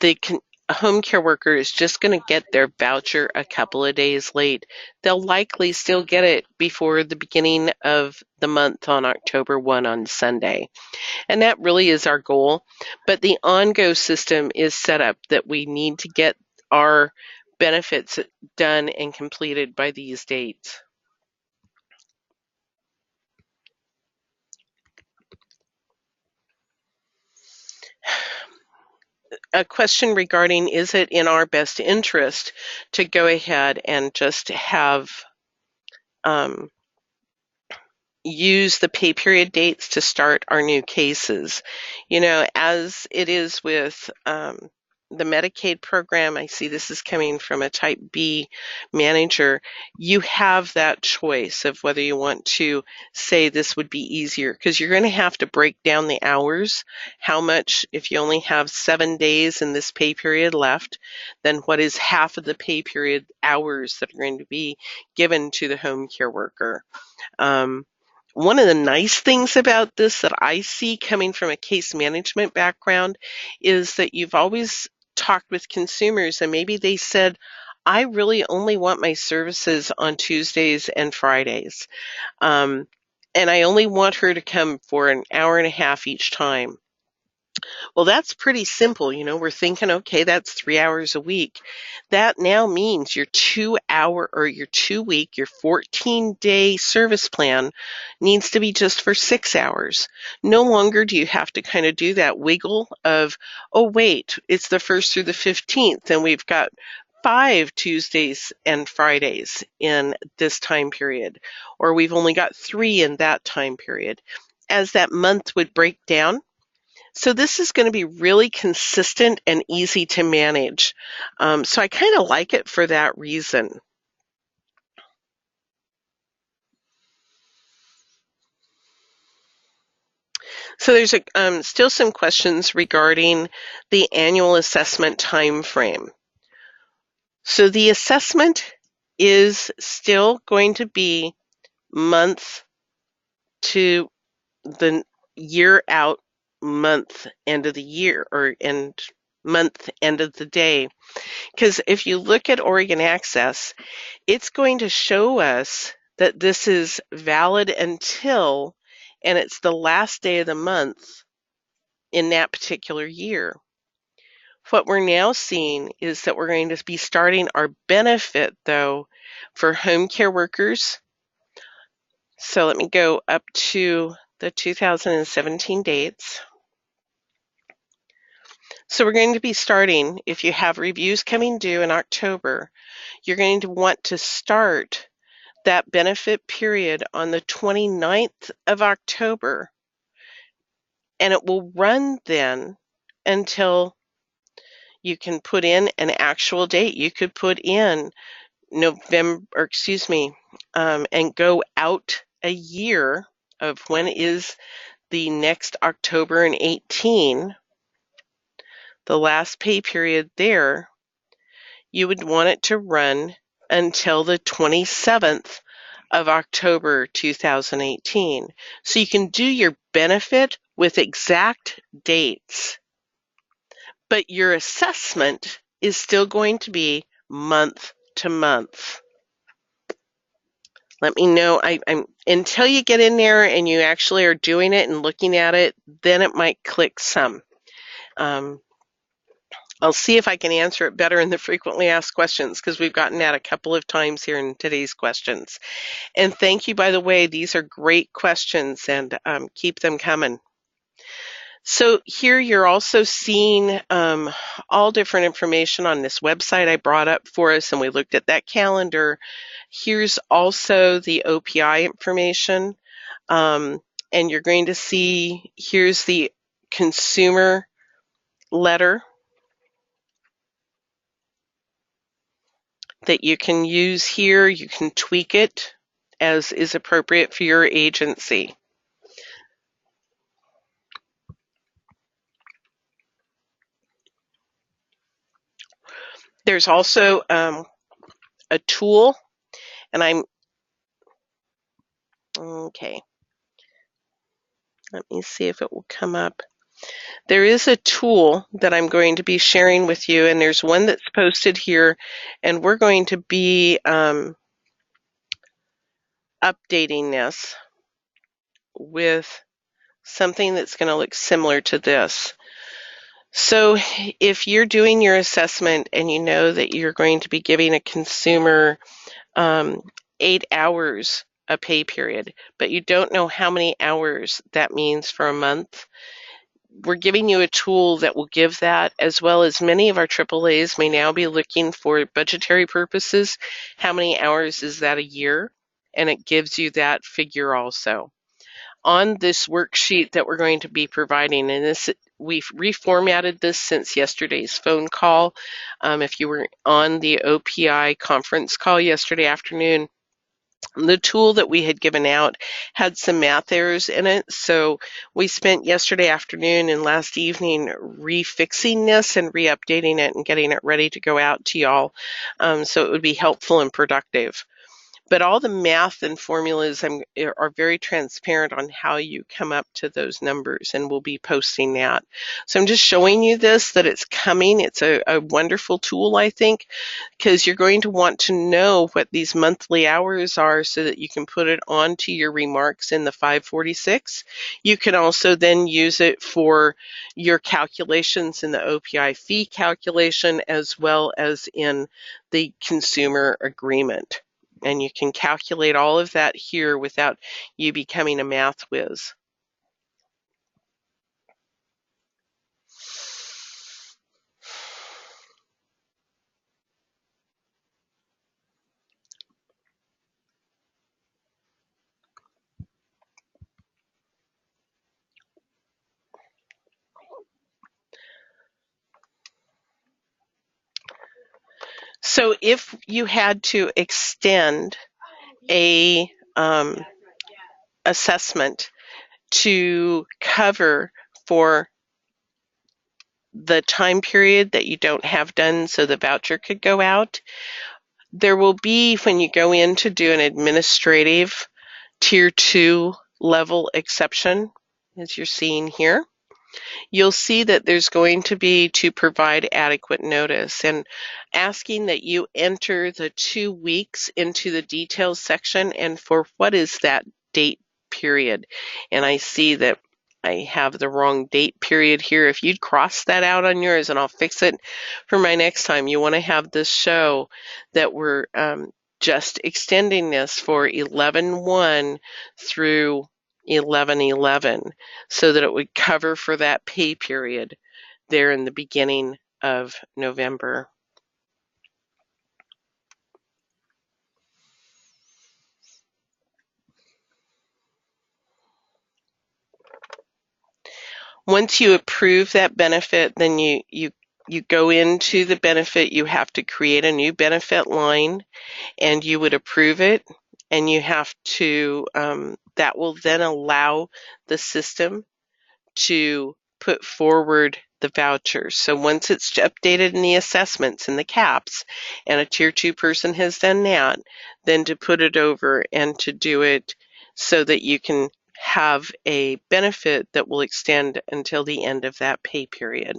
The home care worker is just going to get their voucher a couple of days late. They'll likely still get it before the beginning of the month on October 1 on Sunday. And that really is our goal. But the on-go system is set up that we need to get our benefits done and completed by these dates. A question regarding, is it in our best interest to go ahead and just have use the pay period dates to start our new cases? You know, as it is with the Medicaid program, I see this is coming from a type B manager. You have that choice of whether you want to say this would be easier, because you're going to have to break down the hours. How much, if you only have 7 days in this pay period left, then what is half of the pay period hours that are going to be given to the home care worker? One of the nice things about this that I see coming from a case management background is that you've always talked with consumers and maybe they said, I really only want my services on Tuesdays and Fridays. And I only want her to come for an hour and a half each time. Well, that's pretty simple. You know, we're thinking, okay, that's 3 hours a week. That now means your 2-hour or your 2-week, your 14-day service plan needs to be just for 6 hours. No longer do you have to kind of do that wiggle of, oh, wait, it's the 1st through the 15th, and we've got 5 Tuesdays and Fridays in this time period, or we've only got 3 in that time period. As that month would break down, so this is going to be really consistent and easy to manage. So I kind of like it for that reason. So there's still some questions regarding the annual assessment time frame. So the assessment is still going to be month to the year out, month end of the year, or end month end of the day. Because if you look at Oregon Access, it's going to show us that this is valid until and it's the last day of the month in that particular year. What we're now seeing is that we're going to be starting our benefit, though, for home care workers. So let me go up to the 2017 dates. So we're going to be starting, if you have reviews coming due in October, you're going to want to start that benefit period on the 29th of October, and it will run then until you can put in an actual date. You could put in November, or excuse me, and go out a year of when is the next October and 18, the last pay period there. You would want it to run until the 27th of October 2018. So you can do your benefit with exact dates, but your assessment is still going to be month to month. Let me know. I'm until you get in there and you actually are doing it and looking at it, then it might click some. I'll see if I can answer it better in the frequently asked questions, because we've gotten that a couple of times here in today's questions. And thank you, by the way. These are great questions, and keep them coming. So here you're also seeing all different information on this website I brought up for us, and we looked at that calendar. Here's also the OPI information, and you're going to see here's the consumer letter that you can use here. You can tweak it as is appropriate for your agency. There's also a tool, and okay. Let me see if it will come up. There is a tool that I'm going to be sharing with you, and there's one that's posted here, and we're going to be updating this with something that's going to look similar to this. So if you're doing your assessment and you know that you're going to be giving a consumer 8 hours a pay period, but you don't know how many hours that means for a month, we're giving you a tool that will give that, as well as many of our AAAs may now be looking for budgetary purposes. How many hours is that a year? And it gives you that figure also. On this worksheet that we're going to be providing, and this we've reformatted this since yesterday's phone call. If you were on the OPI conference call yesterday afternoon, the tool that we had given out had some math errors in it, so we spent yesterday afternoon and last evening refixing this and re-updating it and getting it ready to go out to y'all, so it would be helpful and productive. But all the math and formulas are very transparent on how you come up to those numbers, and we'll be posting that. So I'm just showing you this, that it's coming. It's a wonderful tool, I think, because you're going to want to know what these monthly hours are so that you can put it onto your remarks in the 546. You can also then use it for your calculations in the OPI fee calculation, as well as in the consumer agreement. And you can calculate all of that here without you becoming a math whiz. So if you had to extend a assessment to cover for the time period that you don't have done so the voucher could go out, there will be, when you go in to do an administrative tier 2 level exception, as you're seeing here, you'll see that there's going to be to provide adequate notice, and asking that you enter the 2 weeks into the details section, and for what is that date period. And I see that I have the wrong date period here. If you'd cross that out on yours, and I'll fix it for my next time, you want to have this show that we're just extending this for 11/1 through 11/11 so that it would cover for that pay period there in the beginning of November. Once you approve that benefit, then you go into the benefit. You have to create a new benefit line, and you would approve it, and you have to that will then allow the system to put forward the vouchers. So once it's updated in the assessments and the caps, and a tier 2 person has done that, then to put it over and to do it so that you can have a benefit that will extend until the end of that pay period.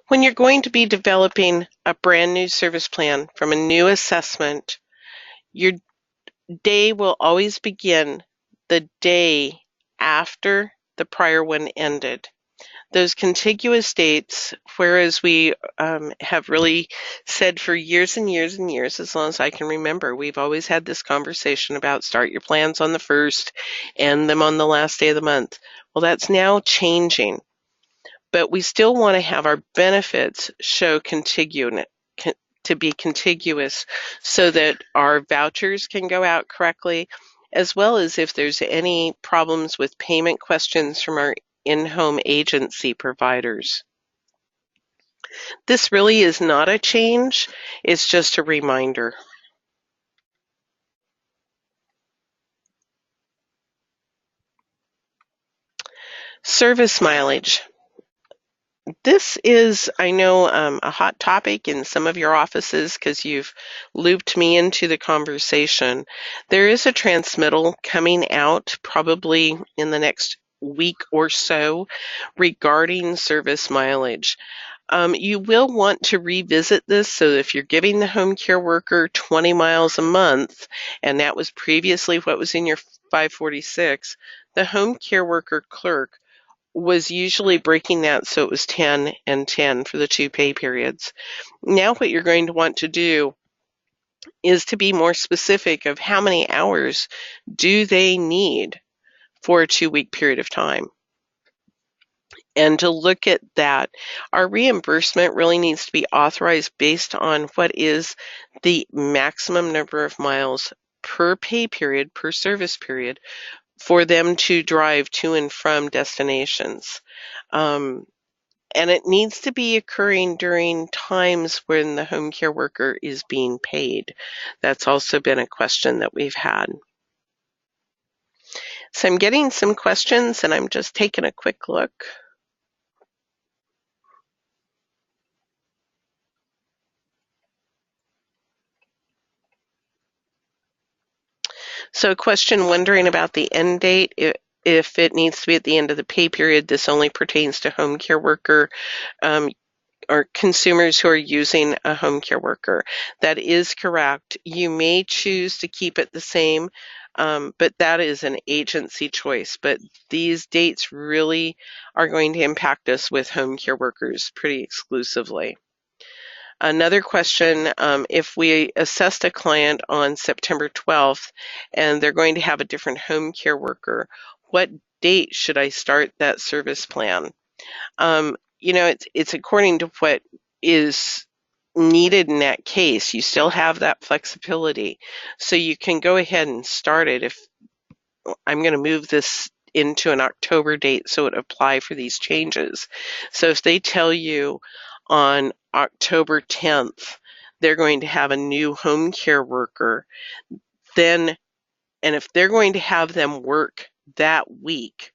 When you're going to be developing a brand new service plan from a new assessment, your day will always begin the day after the prior one ended. Those contiguous dates, whereas we have really said for years and years and years, as long as I can remember, we've always had this conversation about start your plans on the 1st, end them on the last day of the month. Well, that's now changing, but we still want to have our benefits show to be contiguous so that our vouchers can go out correctly, as well as if there's any problems with payment questions from our in-home agency providers. This really is not a change, it's just a reminder. Service mileage. This is, I know, a hot topic in some of your offices because you've looped me into the conversation. There is a transmittal coming out probably in the next week or so regarding service mileage. You will want to revisit this, so if you're giving the home care worker 20 miles a month, and that was previously what was in your 546, the home care worker clerk was usually breaking that so it was 10 and 10 for the 2 pay periods. Now what you're going to want to do is to be more specific of how many hours do they need for a 2-week period of time. And to look at that, our reimbursement really needs to be authorized based on what is the maximum number of miles per pay period, per service period, for them to drive to and from destinations. And it needs to be occurring during times when the home care worker is being paid. That's also been a question that we've had. So I'm getting some questions and I'm just taking a quick look. So a question wondering about the end date, if it needs to be at the end of the pay period. This only pertains to home care worker or consumers who are using a home care worker. That is correct. You may choose to keep it the same, but that is an agency choice. But these dates really are going to impact us with home care workers pretty exclusively. Another question, if we assessed a client on September 12th and they're going to have a different home care worker, what date should I start that service plan? You know, it's according to what is needed in that case. You still have that flexibility. So you can go ahead and start it. If I'm going to move this into an October date so it apply for these changes. So if they tell you on October 10th they're going to have a new home care worker, then, and if they're going to have them work that week,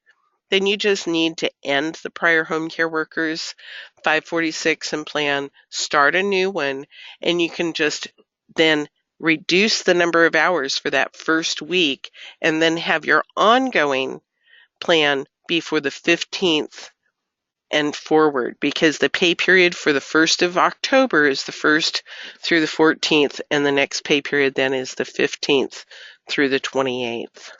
then you just need to end the prior home care workers 546 and plan, start a new one, and you can just then reduce the number of hours for that first week and then have your ongoing plan be for the 15th and forward, because the pay period for the 1st of October is the 1st through the 14th, and the next pay period then is the 15th through the 28th.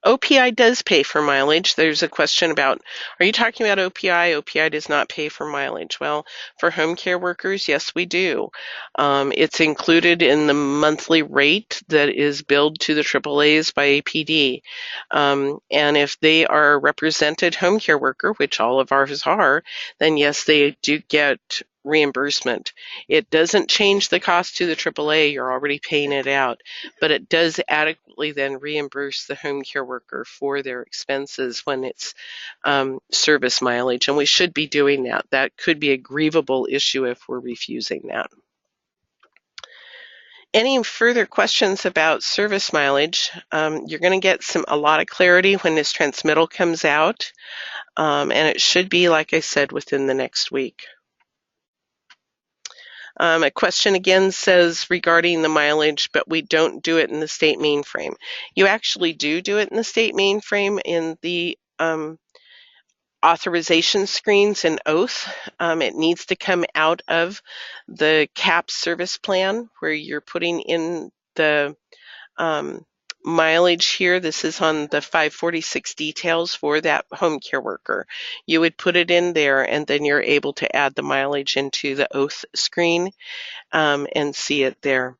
OPI does pay for mileage. There's a question about, are you talking about OPI? OPI does not pay for mileage. Well, for home care workers, yes, we do. It's included in the monthly rate that is billed to the AAAs by APD. And if they are a represented home care worker, which all of ours are, then yes, they do get reimbursement. It doesn't change the cost to the AAA, you're already paying it out, but it does adequately then reimburse the home care worker for their expenses when it's service mileage, and we should be doing that. That could be a grievable issue if we're refusing that. Any further questions about service mileage? You're going to get a lot of clarity when this transmittal comes out, and it should be, like I said, within the next week. A question again says regarding the mileage, but we don't do it in the state mainframe. You actually do it in the state mainframe in the authorization screens and oath. It needs to come out of the CAP service plan where you're putting in the mileage here. This is on the 546 details for that home care worker. You would put it in there, and then you're able to add the mileage into the oath screen and see it there.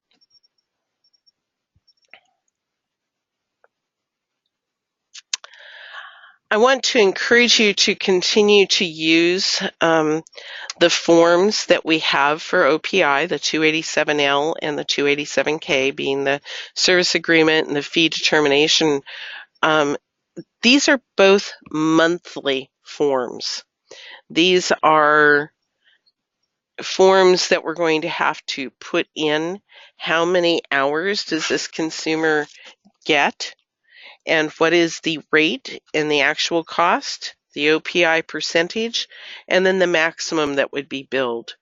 I want to encourage you to continue to use the forms that we have for OPI, the 287L and the 287K, being the service agreement and the fee determination. These are both monthly forms. These are forms that we're going to have to put in how many hours does this consumer get, and what is the rate and the actual cost, the OPI percentage, and then the maximum that would be billed.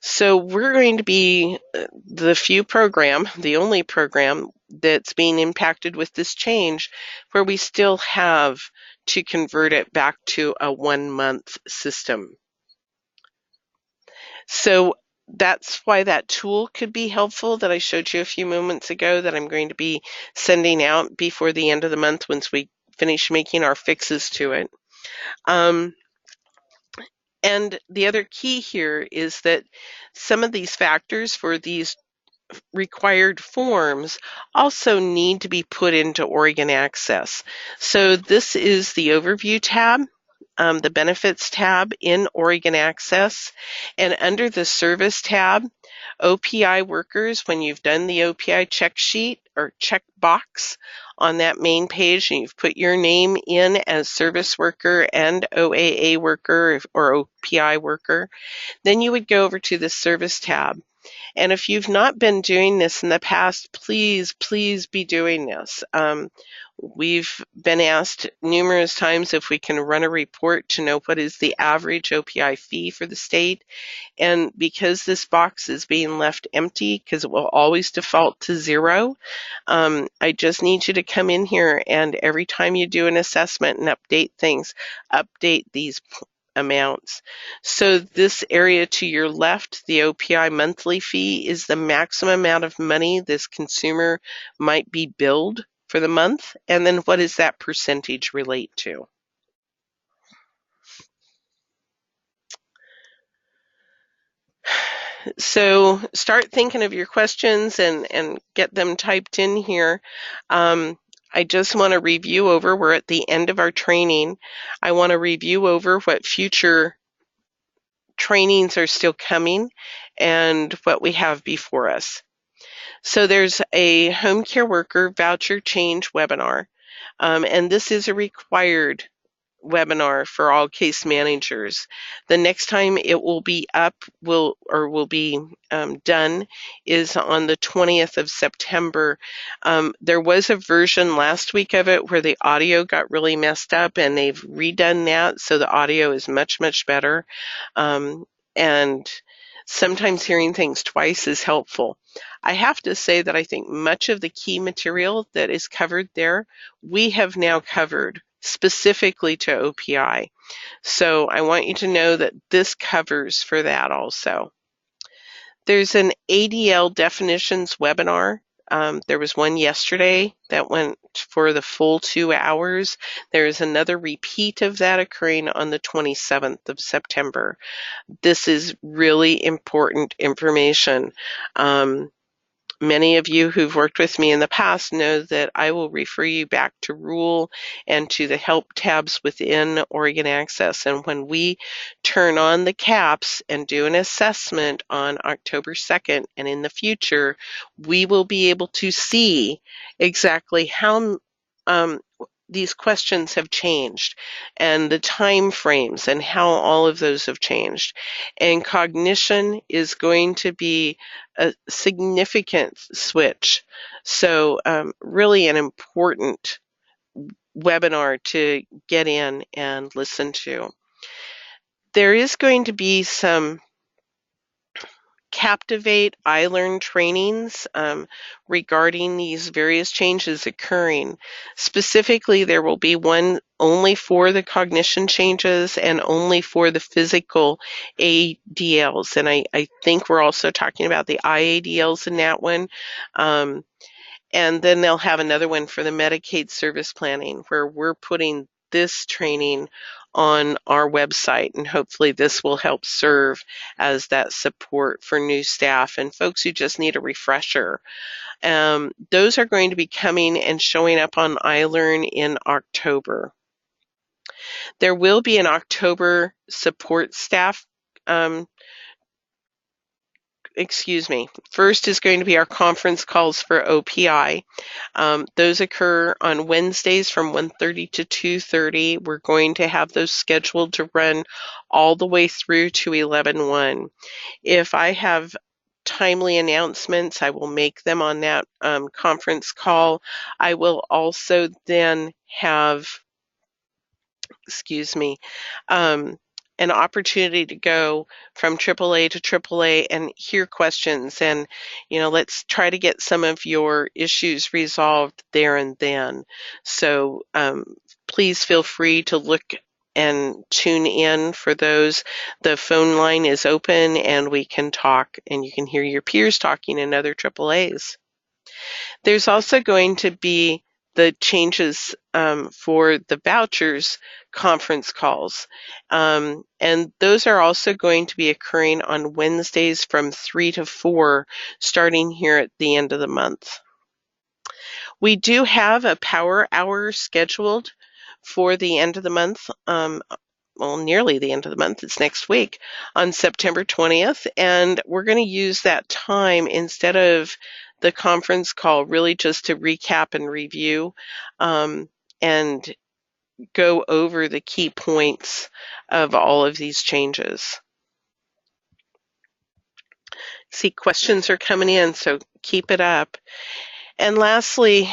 So we're going to be the only program that's being impacted with this change, where we still have to convert it back to a 1-month system. So that's why that tool could be helpful that I showed you a few moments ago, that I'm going to be sending out before the end of the month once we finish making our fixes to it. And the other key here is that some of these factors for these required forms also need to be put into Oregon Access. So this is the Overview tab, the Benefits tab in Oregon Access, and under the Service tab, OPI workers, when you've done the OPI check sheet or check box on that main page and you've put your name in as service worker and OAA worker or OPI worker, then you would go over to the Service tab. And if you've not been doing this in the past, please, please be doing this. We've been asked numerous times if we can run a report to know what is the average OPI fee for the state. And because this box is being left empty, because it will always default to 0, I just need you to come in here, and every time you do an assessment and update things, update these amounts. So this area to your left, the OPI monthly fee, is the maximum amount of money this consumer might be billed for the month, and then what does that percentage relate to? So start thinking of your questions and get them typed in here. I just want to review over, we're at the end of our training. I want to review over what future trainings are still coming and what we have before us. So there's a home care worker voucher change webinar, and this is a required webinar for all case managers. The next time it will be up, will be done, is on the 20th of September. There was a version last week of it where the audio got really messed up, and they've redone that, so the audio is much, much better. And Sometimes hearing things twice is helpful. I have to say that I think much of the key material that is covered there, we have now covered specifically to OPI. So I want you to know that this covers for that also. There's an ADL definitions webinar. There was one yesterday that went for the full 2 hours. There is another repeat of that occurring on the 27th of September. This is really important information. Many of you who've worked with me in the past know that I will refer you back to Rule and to the help tabs within Oregon Access. And when we turn on the caps and do an assessment on October 2nd and in the future, we will be able to see exactly how these questions have changed and the time frames and how all of those have changed. And cognition is going to be a significant switch. So really an important webinar to get in and listen to. There is going to be some Captivate iLearn trainings regarding these various changes occurring. Specifically, there will be one only for the cognition changes and only for the physical ADLs. And I think we're also talking about the IADLs in that one. And then they'll have another one for the Medicaid service planning where we're putting this training on our website, and hopefully this will help serve as that support for new staff and folks who just need a refresher. Those are going to be coming and showing up on iLearn in October. There will be an October support staff First is going to be our conference calls for OPI. Those occur on Wednesdays from 1:30 to 2:30. We're going to have those scheduled to run all the way through to 11/1. If I have timely announcements, I will make them on that conference call. I will also then have an opportunity to go from AAA to AAA and hear questions, and let's try to get some of your issues resolved there and then. So please feel free to look and tune in for those. The phone line is open and we can talk, and you can hear your peers talking in other AAAs. There's also going to be the changes for the vouchers conference calls. And those are also going to be occurring on Wednesdays from 3 to 4, starting here at the end of the month. We do have a power hour scheduled for the end of the month. Well, nearly the end of the month. It's next week on September 20th. And we're going to use that time instead of the conference call really just to recap and review and go over the key points of all of these changes. See, questions are coming in, so keep it up. And lastly,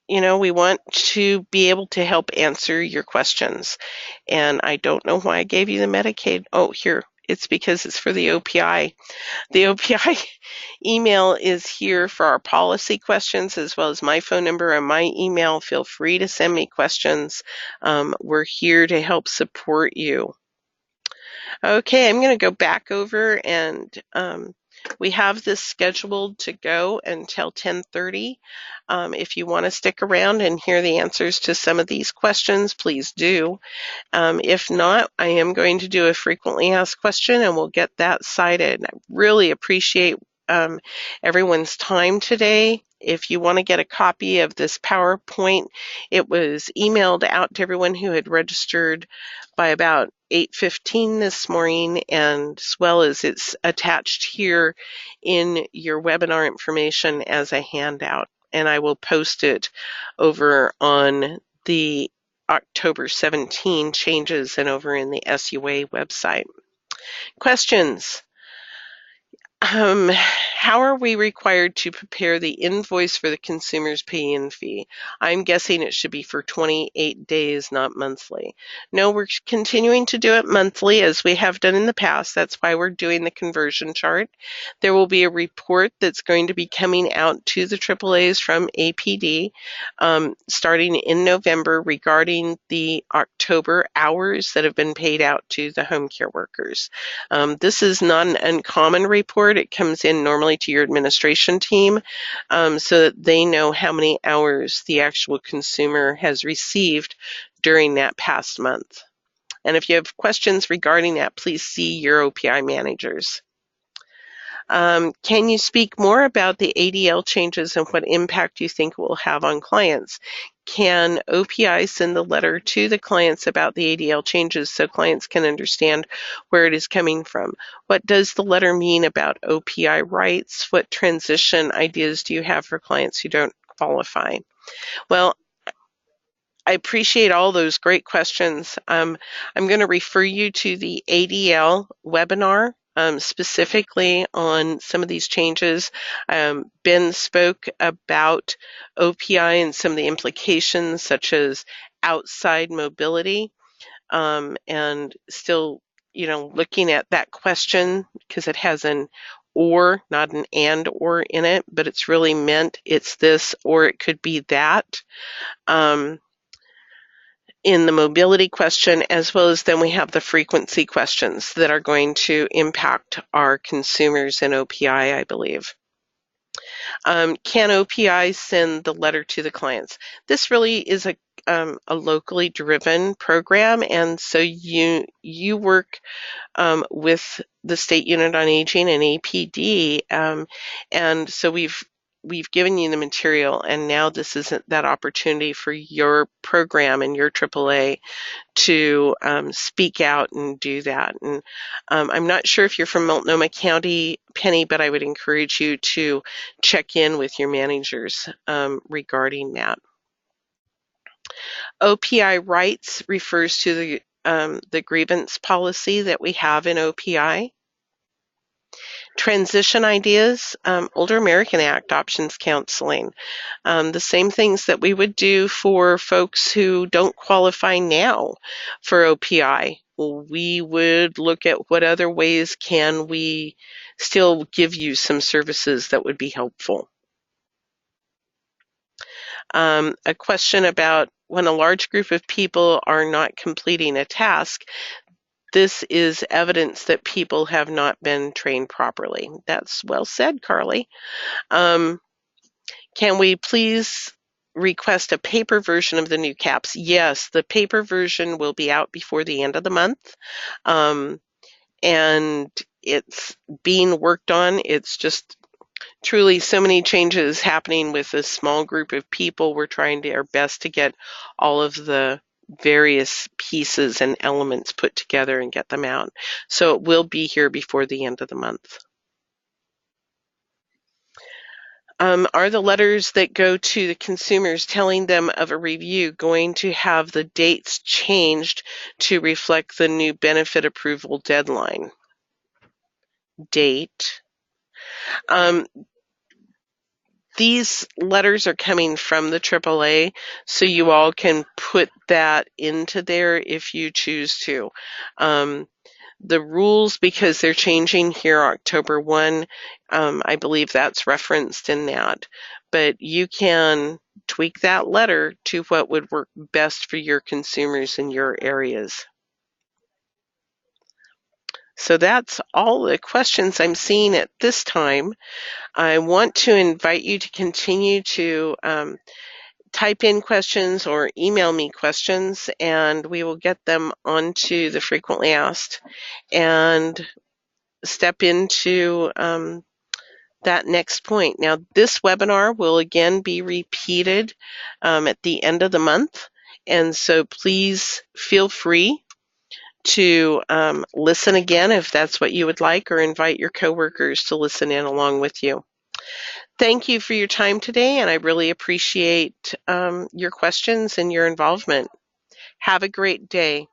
we want to be able to help answer your questions. And I don't know why I gave you the Medicaid. Oh, here, it's because it's for the OPI. The OPI email is here for our policy questions, as well as my phone number and my email. Feel free to send me questions. We're here to help support you. Okay, I'm going to go back over, and we have this scheduled to go until 10:30. If you want to stick around and hear the answers to some of these questions, please do. If not, I am going to do a frequently asked question and we'll get that cited. I really appreciate everyone's time today. If you want to get a copy of this PowerPoint, it was emailed out to everyone who had registered by about 8:15 this morning, and as well as it's attached here in your webinar information as a handout. And I will post it over on the October 17 changes and over in the SUA website. Questions? How are we required to prepare the invoice for the consumer's pay-in fee? I'm guessing it should be for 28 days, not monthly. No, we're continuing to do it monthly as we have done in the past. That's why we're doing the conversion chart. There will be a report that's going to be coming out to the AAAs from APD starting in November regarding the October hours that have been paid out to the home care workers. This is not an uncommon report. It comes in normally to your administration team so that they know how many hours the actual consumer has received during that past month. And if you have questions regarding that, please see your OPI managers. Can you speak more about the ADL changes and what impact you think it will have on clients? Can OPI send a letter to the clients about the ADL changes so clients can understand where it is coming from? What does the letter mean about OPI rights? What transition ideas do you have for clients who don't qualify? Well, I appreciate all those great questions. I'm going to refer you to the ADL webinar specifically on some of these changes. Ben spoke about OPI and some of the implications such as outside mobility and still, looking at that question because it has an or, not an and or in it, but it's really meant it's this or it could be that. In the mobility question, as well as then we have the frequency questions that are going to impact our consumers in OPI, I believe. Can OPI send the letter to the clients? This really is a locally driven program, and so you work with the State Unit on Aging and APD, and so we've given you the material, and now this isn't that opportunity for your program and your AAA to speak out and do that. And I'm not sure if you're from Multnomah County, Penny, but I would encourage you to check in with your managers regarding that. OPI rights refers to the grievance policy that we have in OPI. Transition ideas, Older American Act options counseling. The same things that we would do for folks who don't qualify now for OPI. We would look at what other ways can we still give you some services that would be helpful. A question about when a large group of people are not completing a task, this is evidence that people have not been trained properly. That's well said, Carly. Can we please request a paper version of the new caps? Yes, the paper version will be out before the end of the month. And it's being worked on. It's just truly so many changes happening with a small group of people. We're trying our best to get all of the various pieces and elements put together and get them out. So it will be here before the end of the month. Are the letters that go to the consumers telling them of a review going to have the dates changed to reflect the new benefit approval deadline date? These letters are coming from the AAA, so you all can put that into there if you choose to. The rules, because they're changing here October 1, I believe that's referenced in that. But you can tweak that letter to what would work best for your consumers in your areas. So that's all the questions I'm seeing at this time. I want to invite you to continue to type in questions or email me questions, and we will get them onto the frequently asked and step into that next point. Now, this webinar will again be repeated at the end of the month, and so please feel free to listen again if that's what you would like, or invite your coworkers to listen in along with you. Thank you for your time today, and I really appreciate your questions and your involvement. Have a great day.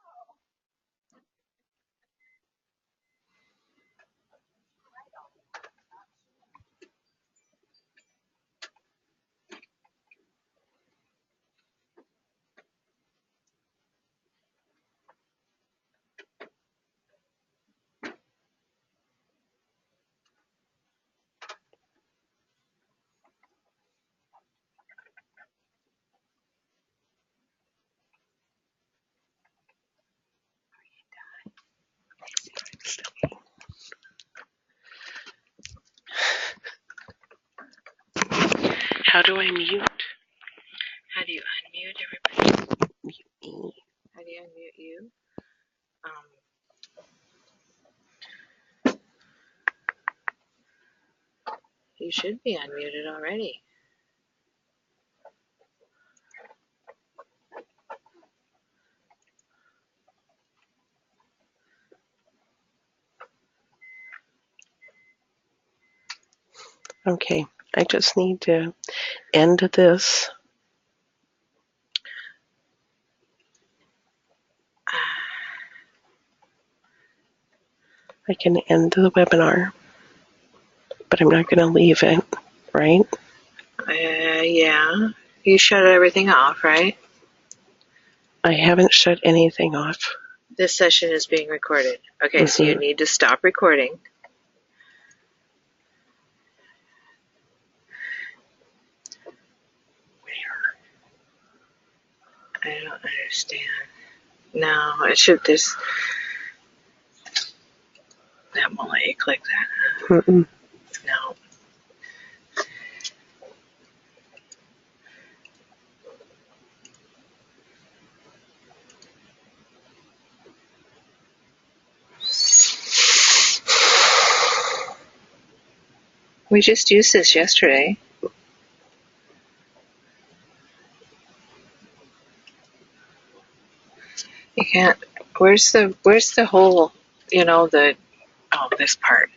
How do I mute? How do you unmute everybody? Me. How do you unmute you? You should be unmuted already. Okay, I just need to end this. I can end the webinar, but I'm not going to leave it, right? Yeah. You shut everything off, right? I haven't shut anything off. This session is being recorded. Okay, so you need to stop recording. Where? I don't understand. No, it should just... That won't let you click that. Mm-mm. No. We just used this yesterday. You can't... Where's the whole, this part?